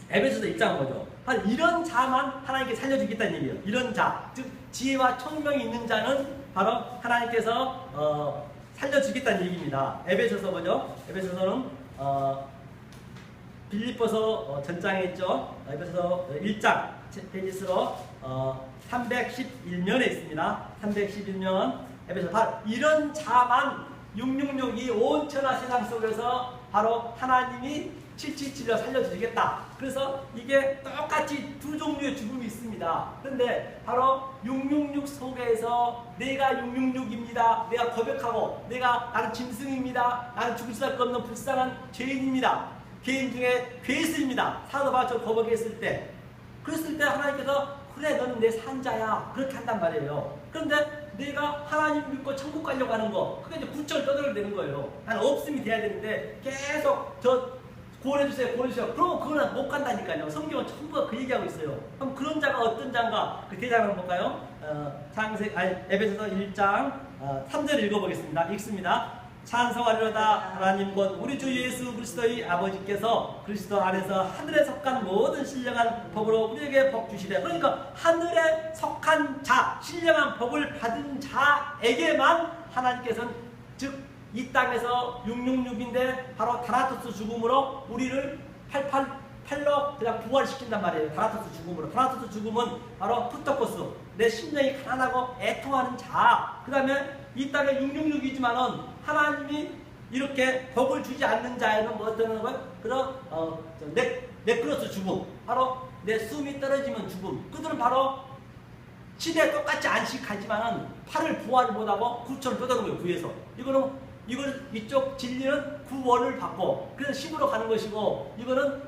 에베소서 1장 보죠. 이런 자만 하나님께 살려주겠다는 얘기예요. 이런 자, 즉 지혜와 청명이 있는 자는 바로 하나님께서 살려주겠다는 얘기입니다. 에베소서 보죠. 에베소서는 빌립보서 전장에 있죠. 에베소서 1장 페이지수로 311면에 있습니다. 311면 에베소서 바로 이런 자만 666이 온 천하 세상 속에서 바로 하나님이 777로 살려주시겠다. 그래서 이게 똑같이 두 종류의 죽음이 있습니다. 그런데 바로 666 속에서 내가 666입니다. 내가 고백하고 나는 짐승입니다. 나는 죽을 수밖에 없는 불쌍한 죄인입니다. 죄인 중에 괴수입니다. 사도 바울처럼 고백했을 때 그랬을 때 하나님께서 그래 너는 내 산자야 그렇게 한단 말이에요. 그런데 내가 하나님 믿고 천국 가려고 하는 거 그게 이제 구절 떠들어야 되는 거예요. 난 없음이 돼야 되는데 계속 저 구원해주세요 구원해주세요 그러면 그거는 못 간다니까요. 성경은 전부 그 얘기하고 있어요. 그럼 그런 자가 어떤 자인가 그 대장을 한번 볼까요? 에베소서 1장 3절 읽어보겠습니다. 읽습니다. 찬송하리로다 하나님 곧 우리 주 예수 그리스도의 아버지께서 그리스도 안에서 하늘에 속한 모든 신령한 복으로 우리에게 복 주시되. 그러니까 하늘에 속한 자 신령한 복을 받은 자에게만 하나님께서는 즉 이 땅에서 666인데 바로 다나토스 죽음으로 우리를 888로 그냥 부활시킨단 말이에요. 다나토스 죽음으로. 다나토스 죽음은 바로 푸토코스 내 심령이 가난하고 애통하는 자. 그 다음에 이 땅에 666이지만은 하나님이 이렇게 복을 주지 않는 자에는 뭐 어떤 거예요? 그런 네크로스 죽음. 바로 내 숨이 떨어지면 죽음. 그들은 바로 시대에 똑같이 안식하지만은 팔을 부활을 못하고 구천을 떠도는 거예요. 구에서. 이쪽 진리는 구원을 받고 그래서 10으로 가는 것이고 이거는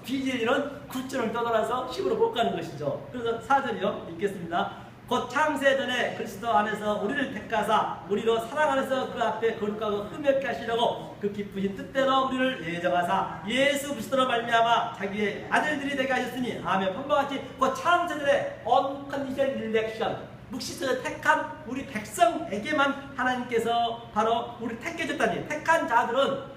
비진리는 구천을 떠돌아서 10으로 못 가는 것이죠. 그래서 4절이요. 읽겠습니다. 곧 창세 전에 그리스도 안에서 우리를 택하사 우리로 사랑 안에서 그 앞에 거룩하고 흠없게 하시려고 그 기쁘신 뜻대로 우리를 예정하사 예수 그리스도로 말미암아 자기의 아들들이 되게 하셨으니 아멘. 본바같이 곧 창세 전에 언컨디션 일렉션 묵시스를 택한 우리 백성에게만 하나님께서 바로 우리 택해줬다니. 택한 자들은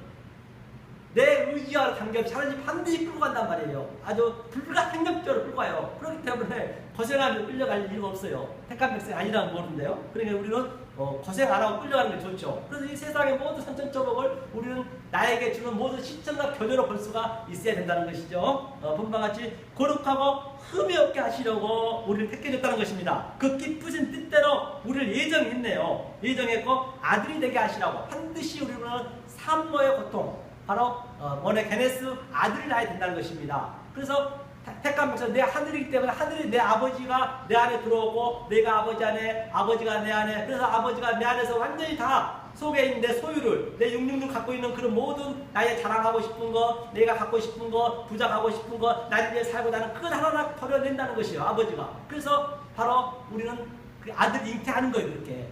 내 의지와 관계없이 하나님 반드시 끌고 간단 말이에요. 아주 불가항력적으로 끌고 가요. 그렇기 때문에 고생하면 끌려갈 이유가 없어요. 택한 백성이 아니라면 모르는데요. 그러니까 우리는 고생 안 하고 끌려가는 게 좋죠. 그래서 이 세상의 모든 선천적복을 우리는 나에게 주는 모든 시청과 교대로 볼 수가 있어야 된다는 것이죠. 본방같이 거룩하고 흠이 없게 하시려고 우리를 택해줬다는 것입니다. 그 기쁘신 뜻대로 우리를 예정했네요. 예정했고 아들이 되게 하시라고 반드시 우리는 산모의 고통 바로 모네게네스 아들이 나야 된다는 것입니다. 그래서 택한 백성 내 하늘이기 때문에 하늘이 내 아버지가 내 안에 들어오고 내가 아버지 안에 아버지가 내 안에 그래서 아버지가 내 안에서 완전히 다 속에 있는 내 소유를 내 666 갖고 있는 그런 모든 나의 자랑하고 싶은 거 내가 갖고 싶은 거 부자 가고 싶은 거 나를 위해 살고 나는 그걸 하나하나 버려낸다는 것이에요. 아버지가. 그래서 바로 우리는 그 아들 잉태하는 거예요. 그렇게.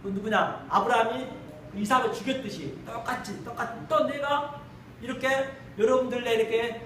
그 누구냐 아브라함이 이삭을 죽였듯이 똑같이 또 내가 이렇게 여러분들에 이렇게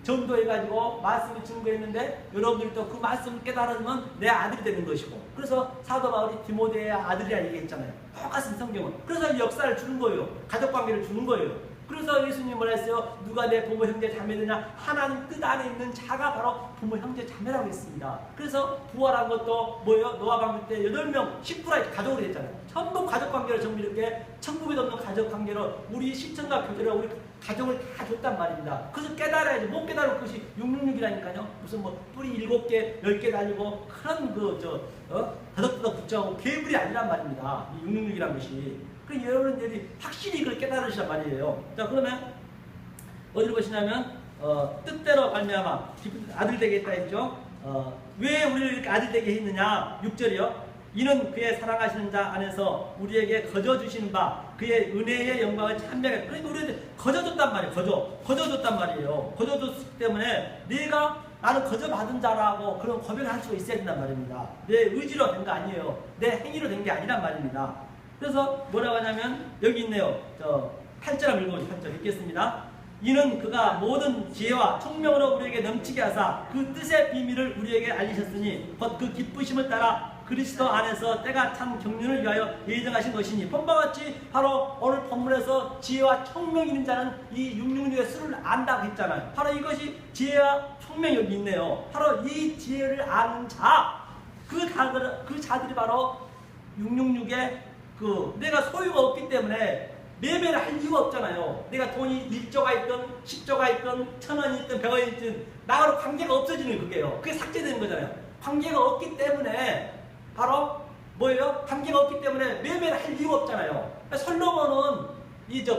전도해가지고 말씀을 증거했는데 여러분들이 또 그 말씀을 깨달으면 내 아들이 되는 것이고 그래서 사도 바울이 디모데의 아들이라 얘기했잖아요. 똑같은 성경은. 그래서 이 역사를 주는 거예요. 가족관계를 주는 거예요. 그래서 예수님이 뭐라 했어요? 누가 내 부모 형제 자매느냐? 하나님 뜻 안에 있는 자가 바로 부모 형제 자매라고 했습니다. 그래서 부활한 것도 뭐예요? 노아 방주 때 8명 10%가 가족으로 됐잖아요. 전부 가족관계로 전부 이렇게 천국에 없는 가족관계로 우리 시청과 교제로 우리 가족을 다 줬단 말입니다. 그래서 깨달아야지. 못 깨달은 것이 666이라니까요. 무슨 뭐 뿌리 7개, 10개 달리고 그런 더덕더덕 붙여하고 괴물이 아니란 말입니다. 이 666이라는 것이. 그래서 여러분들이 확실히 이걸 깨달으시란 말이에요. 자, 그러면 어디를 보시냐면 뜻대로 말미암아 아들 되게 했다 했죠. 왜 우리를 이렇게 아들 되게 했느냐? 6절이요. 이는 그의 사랑하시는 자 안에서 우리에게 거저주신 바 그의 은혜의 영광을 찬양해. 그러니까 우리한테 거저줬단 말이에요. 거저줬단 말이에요. 거저줬기 때문에 나는 거저받은 자라고 그런 고백을 할 수가 있어야 된단 말입니다. 내 의지로 된 거 아니에요. 내 행위로 된 게 아니란 말입니다. 그래서 뭐라고 하냐면 여기 있네요. 8절 한번 읽어보죠. 8절 읽겠습니다. 이는 그가 모든 지혜와 총명으로 우리에게 넘치게 하사 그 뜻의 비밀을 우리에게 알리셨으니 곧 그 기쁘심을 따라 그리스도 안에서 때가 참 경륜을 위하여 예정하신 것이니. 본바같이 바로 오늘 본문에서 지혜와 총명이 있는 자는 이 666의 수를 안다고 했잖아요. 바로 이것이 지혜와 총명이 여기 있네요. 바로 이 지혜를 아는 자, 그 자들이 바로 666의 내가 소유가 없기 때문에 매매를 할 이유가 없잖아요. 내가 돈이 1조가 있든 10조가 있든 1000원이 있든 100원이 있든 나하고 관계가 없어지는 그게요. 그게 삭제되는 거잖아요. 관계가 없기 때문에 바로 뭐예요? 관계가 없기 때문에 매매를 할 이유가 없잖아요. 솔로몬은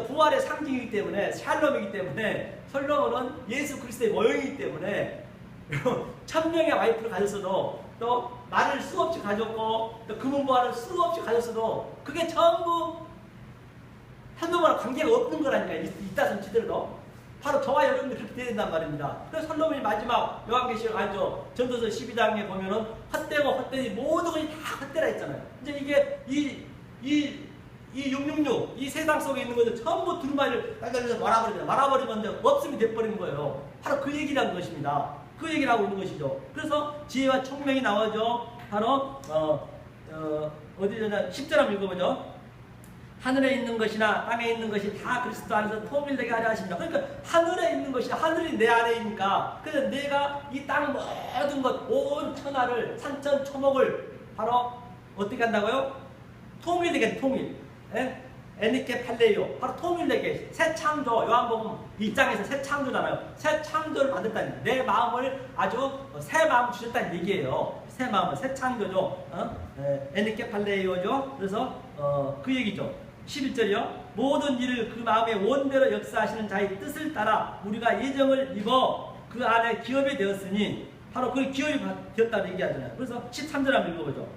부활의 상징이기 때문에 샬롬이기 때문에 솔로몬은 예수 그리스도의 모형이기 때문에 1000명의 와이프를 가졌어도 또 말을 수없이 가졌고 또 금은보화를 수없이 가졌어도 그게 전부 한동안 관계가 없는 거라니까. 있다 손 치더라도 바로 저와 여러분들이 그렇게 돼야 된단 말입니다. 그래서 솔로몬이 마지막 요한계시록 아니죠. 전도서 12장에 보면은 헛되고 헛되니 모든 것이 다 헛되라 했잖아요. 이제 이게 이 666, 이 세상 속에 있는 것들 전부 두루마리를 깔깔해서 말아버립니다. 말아버리면 이제 없음이 돼버리는 거예요. 바로 그 얘기라는 것입니다. 그 얘기를 하고 있는 것이죠. 그래서 지혜와 총명이 나오죠. 바로 어디잖아 10절 한번 읽어보죠. 하늘에 있는 것이나 땅에 있는 것이 다 그리스도 안에서 통일되게 하려 하십니다. 그러니까 하늘에 있는 것이 하늘이 내 안에 있으니까 그래서 내가 이 땅 모든 것, 온 천하를 산천 초목을 바로 어떻게 한다고요? 통일되게 통일. 예? 에니케 팔레이오 바로 통일되게 새 창조. 요한복음 2장에서 새 창조잖아요. 새 창조를 만들다니 내 마음을 아주 새 마음 주셨다는 얘기예요. 새 마음을 새 창조죠. 에니케 팔레이오죠. 그래서 그 얘기죠. 11절이요. 모든 일을 그 마음의 원대로 역사하시는 자의 뜻을 따라 우리가 예정을 입어 그 안에 기업이 되었으니 바로 그 기업이 되었다고 얘기하잖아요. 그래서 13절 한번 읽어보죠.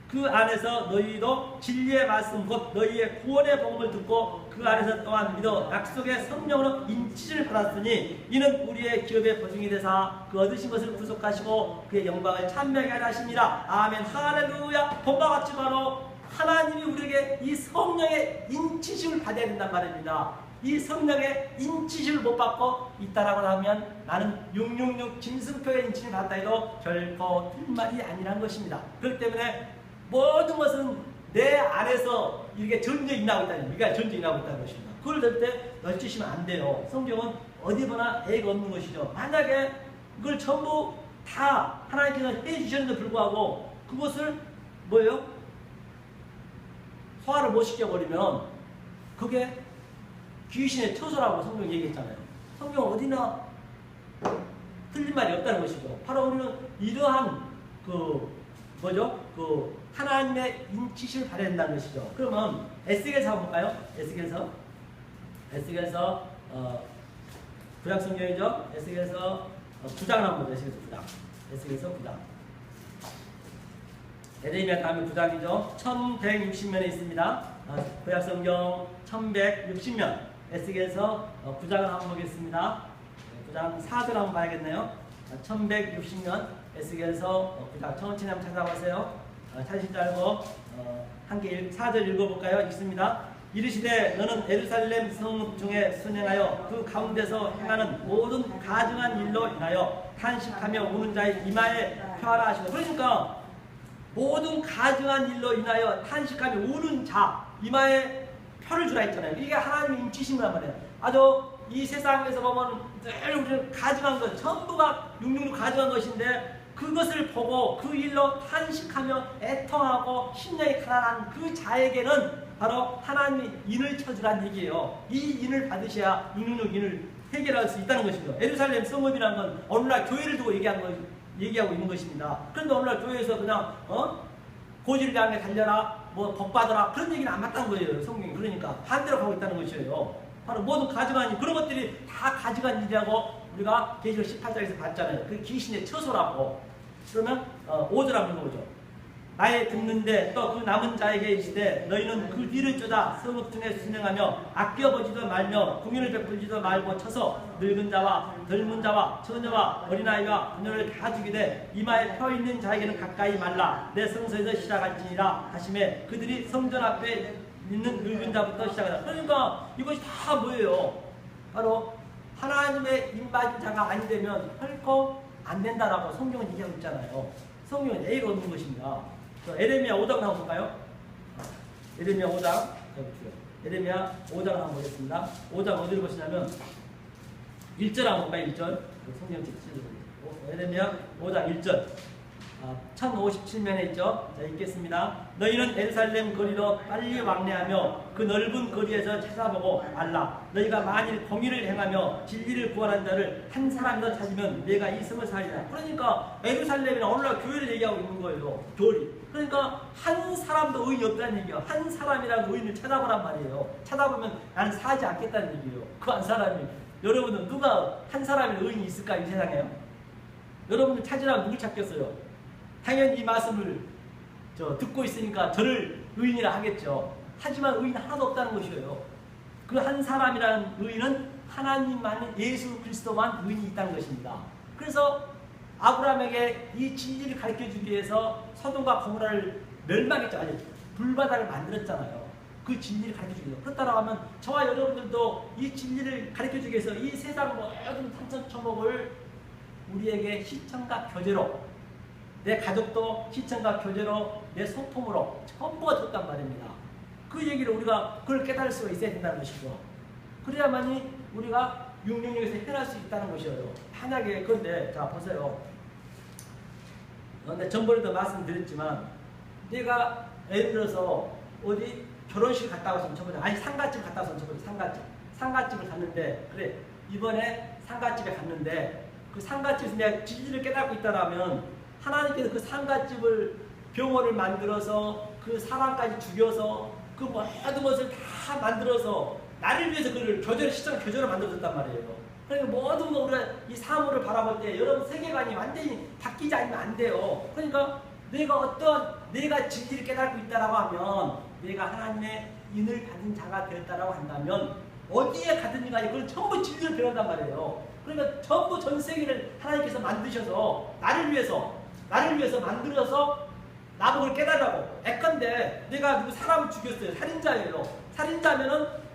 그 안에서 너희도 진리의 말씀 곧 너희의 구원의 복음을 듣고 그 안에서 또한 믿어 약속의 성령으로 인치를 받았으니 이는 우리의 기업의 보증이 되사 그 얻으신 것을 구속하시고 그의 영광을 찬명하게 하려 하심이라. 아멘 할렐루야. 본과 같이 바로 하나님이 우리에게 이 성령의 인치심을 받아야 된단 말입니다. 이 성령의 인치심을 못 받고 있다라고 하면 나는 666 김승표의 인치를 받다 해도 결코 틀린 말이 아니라는 것입니다. 그렇기 때문에 모든 것은 내 안에서 이렇게 전쟁이 나고 있다는, 우리가 전쟁이 나고 있다는 것입니다. 그걸 절대 널치시면 안 돼요. 성경은 어디 보나 애가 없는 것이죠. 만약에 그걸 전부 다 하나님께서 해주셨는데 불구하고 그것을 뭐예요? 소화를 못 시켜버리면 그게 귀신의 처소라고 성경이 얘기했잖아요. 성경 어디나 틀린 말이 없다는 것이죠. 바로 우리는 이러한 뭐죠? 하나님의 인치심을 받아야 된다는 것이죠. 그러면 에스겔서 한번 볼까요? 에스겔서 구약 성경이죠. 에스겔서 9장을 한번 보죠. 에스겔서 9장. 에레미야 다음에 9장이죠. 1160면에 있습니다. 구약 성경 1160면. 에스겔서 9장을 한번 보겠습니다. 9장 4절 한번 봐야겠네요. 1160년 에스겔서 9장 천천히 한번 찾아보세요. 찾으실 줄 알고 함께 4절 읽어볼까요? 읽습니다. 이르시되 너는 예루살렘 성읍 중에 순행하여 그 가운데서 행하는 모든 가증한 일로 인하여 탄식하며 우는 자의 이마에 표하라 하시고, 그러니까 모든 가증한 일로 인하여 탄식하며 우는 자 이마에 표를 주라 했잖아요. 이게 하나님의 인치심이란 말이에요. 아주 이 세상에서 보면 늘 우리는 가증한 것 전부가 666 가증한 것인데 그것을 보고 그 일로 탄식하며 애통하고 심령이 가난한 그 자에게는 바로 하나님이 인을 쳐주라는 얘기예요. 이 인을 받으셔야 666 인을 해결할 수 있다는 것이죠. 예루살렘 성읍이라는 건 오늘날 교회를 두고 얘기하고 있는 것입니다. 그런데 오늘날 교회에서 그냥 고지를 향해 달려라, 뭐 복받아라 그런 얘기는 안 맞다는 거예요. 성경이. 그러니까 반대로 가고 있다는 것이에요. 바로 모든 가증한 일, 그런 것들이 다 가증한 일이라고 우리가 계시록 18장에서 봤잖아요. 그 귀신의 처소라고. 그러면 5절 한번 읽어보죠. 나의 듣는데 또 그 남은 자에게 이르시되 너희는 그 뒤를 쫓아 성읍 중에 순행하며 아껴보지도 말며 공연을 베풀지도 말고 쳐서 늙은 자와 젊은 자와 처녀와 어린아이와 그녀를 다 죽이되 이마에 펴 있는 자에게는 가까이 말라. 내 성소에서 시작할지니라 하시매 그들이 성전 앞에 있는 늙은 자부터 시작하다. 그러니까 이것이 다 뭐예요? 바로 하나님의 인받은 자가 아니 되면 결코 안 된다라고 성경은 얘기하고 있잖아요. 성경은 A가 없는 것입니다. 에레미야 5장 한번 볼까요? 에레미야 5장. 에레미야 5장 한번 보겠습니다. 5장 어디를 보시냐면 1절 한번 볼까요? 1절. 성경 책 에레미야 5장 1절. 1057면에 있죠. 자, 읽겠습니다. 너희는 예루살렘 거리로 빨리 왕래하며 그 넓은 거리에서 찾아보고 알라. 너희가 만일 공의를 행하며 진리를 구하는 자를 한 사람이라도 찾으면 내가 이 성을 살리라. 그러니까 예루살렘이나 오늘날 교회를 얘기하고 있는 거예요. 교리. 그러니까 한 사람도 의인이 없다는 얘기예요. 한 사람이라는 의인을 찾아보란 말이에요. 찾아보면 나는 사지 않겠다는 얘기예요. 그 한 사람이. 여러분은 누가 한 사람의 의인이 있을까 이 세상에요? 여러분들 찾으라면 누굴 찾겠어요? 당연히 이 말씀을 듣고 있으니까 저를 의인이라 하겠죠. 하지만 의인 하나도 없다는 것이에요. 그 한 사람이라는 의인은 하나님만, 예수 그리스도만 의인이 있다는 것입니다. 그래서 아브라함에게 이 진리를 가르쳐주기 위해서 소돔과 고모라를 멸망했죠. 아니, 불바다를 만들었잖아요. 그 진리를 가르쳐주기 위해서. 그렇다고 하면 저와 여러분들도 이 진리를 가르쳐주기 위해서 이 세상 모든 산천초목을 우리에게 시청과 교제로, 내 가족도 시청과 교제로, 내 소통으로 전부가 줬단 말입니다. 그 얘기를 우리가 그걸 깨달을 수가 있어야 된다는 것이죠. 그래야만이 우리가 666에서 해낼 수 있다는 것이에요. 만약에 그런데 자 보세요. 전번에도 말씀드렸지만 내가 예를 들어서 어디 결혼식 갔다 왔으면 저번에 아니 상가집 갔다 왔으면 저번에 상가집을 갔는데 그래 이번에 상가집에 갔는데 그 상가집에서 내가 진리를 깨닫고 있다라면 하나님께서 그 상가집을 병원을 만들어서 그 사람까지 죽여서 그 모든 것을 다 만들어서 나를 위해서 그를 교제를 만들어줬단 말이에요. 그러니까 모든 거 우리가 이 사물을 바라볼 때 여러분 세계관이 완전히 바뀌지 않으면 안 돼요. 그러니까 내가 진리를 깨닫고 있다라고 하면 내가 하나님의 인을 받은 자가 되었다라고 한다면 어디에 가든지 간에 그걸 전부 진리를 배운단 말이에요. 그러니까 전부 전 세계를 하나님께서 만드셔서 나를 위해서 만들어서 나도 그걸 깨달으라고. 예컨대 내가 누구 사람을 죽였어요. 살인자예요. 살인자면은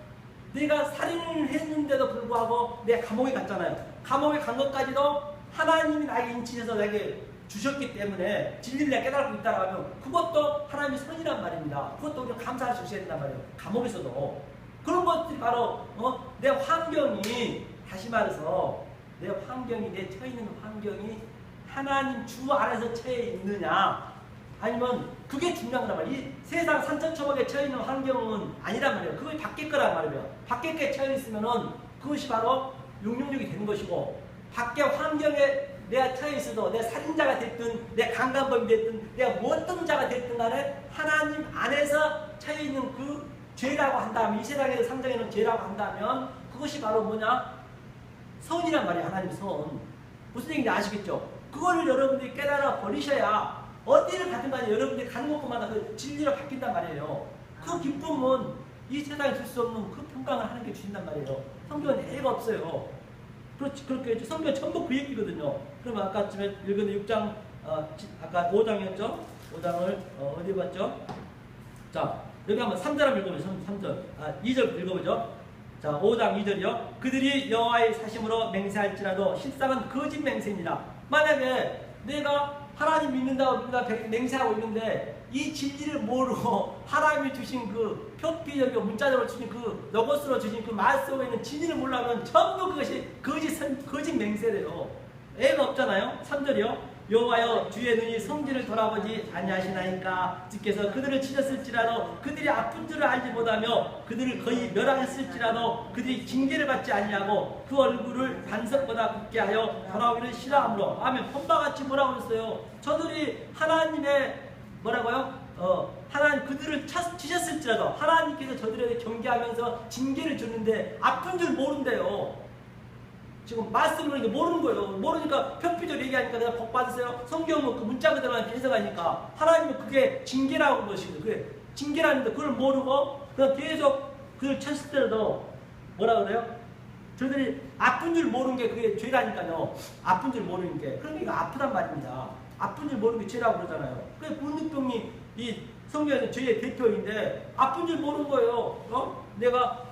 내가 살인을 했는데도 불구하고 내가 감옥에 갔잖아요. 감옥에 간 것까지도 하나님이 나에게 인치해서 내게 주셨기 때문에 진리를 내가 깨달고 있다고 하면 그것도 하나님의 선이란 말입니다. 그것도 우리가 감사할 수 있어야 된단 말이에요. 감옥에서도. 그런 것들이 바로 내 환경이, 다시 말해서 내 환경이, 내 처해 있는 환경이 하나님 주 안에서 처해 있느냐 아니면 그게 중요한 거란 말이에요. 이 세상 산천초목에 처해 있는 환경은 아니란 말이에요. 그게 밖에 거란 말이에요. 밖에 게 처해 있으면은 그것이 바로 666이 되는 것이고 밖에 환경에 내가 처해 있어도 내 살인자가 됐든 내 강간범이 됐든 내가 어떤 자가 됐든 간에 하나님 안에서 처해 있는 그 죄라고 한다면 이 세상에서 상정해놓은 죄라고 한다면 그것이 바로 뭐냐? 선이란 말이에요. 하나님의 선. 무슨 얘기인지 아시겠죠? 그걸 여러분들이 깨달아 버리셔야 어디를 가든 간에 여러분들이 가는 곳마다 그 진리로 바뀐단 말이에요. 그 기쁨은 이 세상에 줄 수 없는 그 평강을 하나님께 주신단 말이에요. 성경은 애가 없어요. 그렇지, 그렇게 했죠. 성경은 전부 그 얘기거든요. 그러면 아까쯤에 읽은 6장, 아까 5장이었죠? 5장을 어디 봤죠? 자, 여기 한번 3절 한번 읽어보죠. 3절. 2절 읽어보죠. 자, 5장 2절이요. 그들이 여호와의 사심으로 맹세할지라도 실상은 거짓 맹세입니다. 만약에 내가 하나님 믿는다고 맹세하고 있는데 이 진리를 모르고 하나님이 주신 그 표피적이고 문자적으로 주신 그 로고스로 주신 그 말 속에 있는 진리를 몰라면 전부 그것이 거짓 맹세래요. 애가 없잖아요. 3절이요. 여호와여 주의 눈이 성질을 돌아보지 아니하시나이까 주께서 그들을 치셨을지라도 그들이 아픈 줄을 알지 못하며 그들을 거의 멸하였을지라도 그들이 징계를 받지 아니하고 그 얼굴을 반석보다 굽게 하여 돌아오기를 싫어하므로. 아멘. 본바같이 뭐라고 했어요? 저들이 하나님의 뭐라고요? 하나님 그들을 치셨을지라도 하나님께서 저들에게 경계하면서 징계를 주는데 아픈 줄 모른대요. 지금 말씀을 모르는 거예요. 모르니까 편피적으로 얘기하니까 내가 복 받으세요. 성경은 그 문자 그대로만 해석하니까 하나님은 그게 징계라고 하는 것이거든요. 그게 징계라는데 그걸 모르고 그냥 계속 그걸 쳤을 때도 뭐라 그래요? 저들이 아픈 줄 모르는 게 그게 죄라니까요. 아픈 줄 모르는 게. 그러니까 이거 아프단 말입니다. 아픈 줄 모르는 게 죄라고 그러잖아요. 그게 문득병이 이 성경에서 죄의 대표인데 아픈 줄 모르는 거예요. 내가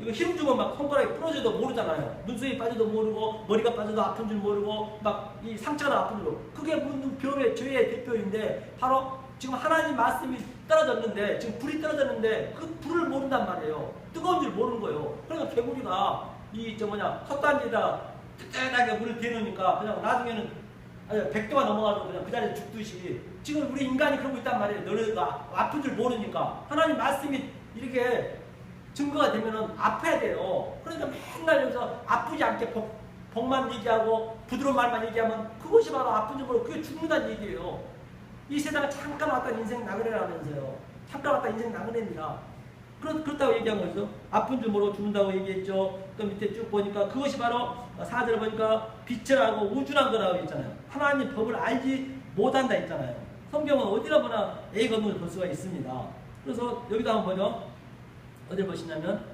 이거 힘주면 막 손가락이 부러져도 모르잖아요. 눈썹이 빠져도 모르고 머리가 빠져도 아픈 줄 모르고 막 이 상처가 아픈 줄. 그게 병의 죄의 대표인데 바로 지금 하나님 말씀이 떨어졌는데 지금 불이 떨어졌는데 그 불을 모른단 말이에요. 뜨거운 줄 모르는 거예요. 그러니까 개구리가 헛단지에다 뜨뜻하게 물을 대놓으니까 그냥 나중에는 100도가 넘어가도 그냥 그 자리에 죽듯이 지금 우리 인간이 그러고 있단 말이에요. 너네가 아픈 줄 모르니까 하나님 말씀이 이렇게 증거가 되면은 아파야 돼요. 그러니까 맨날 여기서 아프지 않게 복만 얘기하고 부드러운 말만 얘기하면 그것이 바로 아픈 줄 모르고 그게 죽는다는 얘기예요. 이 세상에 잠깐 왔다 인생 나그네라면서요. 잠깐 왔다 인생 나그네입니다. 그렇다고 얘기한 거죠. 아픈 줄 모르고 죽는다고 얘기했죠. 그 밑에 쭉 보니까 그것이 바로 4절에 보니까 비천하고 우준한 거라고 했잖아요. 하나님 법을 알지 못한다 했잖아요. 성경은 어디나 보나 A가 없는 걸 볼 수가 있습니다. 그래서 여기도 한번 보죠. 어디를 보시냐면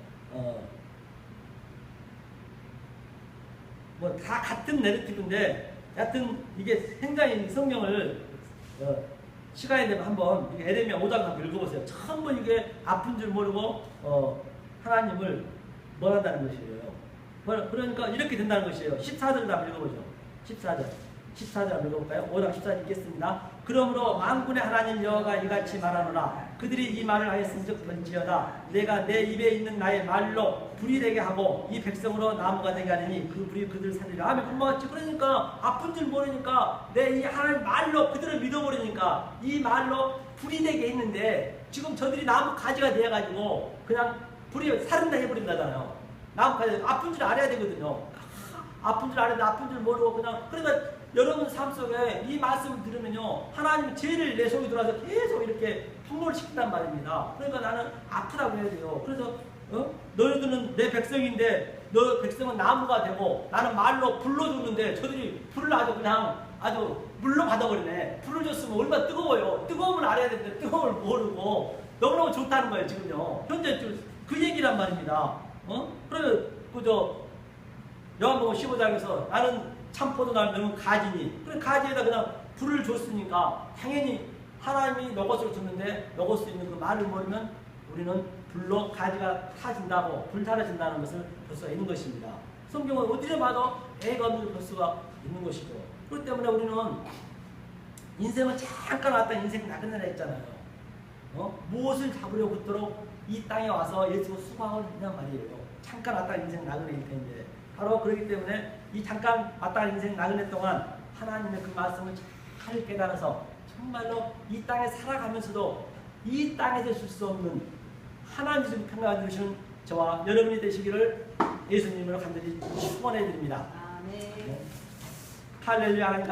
뭐 다 같은 내러티브인데 여하튼 이게 굉장히 성경을 시간이 되면 한번 에레미야 5장 한번 읽어보세요. 전부 이게 아픈 줄 모르고 하나님을 뭘 한다는 것이에요. 그러니까 이렇게 된다는 것이에요. 14절을 한번 읽어보죠. 14절 한번 읽어볼까요? 5장 14절 읽겠습니다. 그러므로 만군의 하나님 여호와가 이같이 말하노라. 그들이 이 말을 하였은즉 번지어다. 내가 내 입에 있는 나의 말로 불이 되게 하고 이 백성으로 나무가 되게 하리니 그 불이 그들 살리라. 아멘. 불만같이 그러니까 아픈 줄 모르니까 내 이 하나님 말로 그들을 믿어버리니까 이 말로 불이 되게 했는데 지금 저들이 나무 가지가 되어가지고 그냥 불이 살인다 해버린다잖아요. 나무 가지 아픈 줄 알아야 되거든요. 아픈 줄 알아야 돼. 아픈 줄 모르고 그냥 그러니까 여러분 삶 속에 이 말씀을 들으면요 하나님이 죄를 내 속에 들어와서 계속 이렇게 통로를 시킨단 말입니다. 그러니까 나는 아프다고 해야 돼요. 그래서 너희들은 내 백성인데 너 백성은 나무가 되고 나는 말로 불로 줬는데 저들이 불을 아주 물로 받아버리네. 불을 줬으면 얼마나 뜨거워요. 뜨거움을 알아야 되는데 뜨거움을 모르고 너무너무 좋다는 거예요. 지금요 현재 그 얘기란 말입니다. 그래 요한복음 15장에서 나는 참포도나무 너는 가지니 그래 가지에다 그냥 불을 줬으니까 당연히 하나님이 너것을 줬는데 너것을 있는 그 말을 모르면 우리는 불로 가지가 타진다고 불타러진다는 것을 볼 수가 있는 것입니다. 성경은 어디를 봐도 애건을 볼 수가 있는 것이죠. 그렇기 때문에 우리는 인생은 잠깐 왔다 인생 나그네라 했잖아요. 무엇을 잡으려고 그토록 이 땅에 와서 예수 수고하고 있냔 말이에요. 잠깐 왔다 인생 나그네일 텐데 바로 그렇기 때문에 이 잠깐 왔다 인생 나그네 동안 하나님의 그 말씀을 잘 깨달아서 정말로 이 땅에 살아가면서도 이 땅에서 줄 수 없는 하나님이 좀 평강을 주시는 저와 여러분이 되시기를 예수님으로 간절히 축원해 드립니다. 아멘. 할렐루야.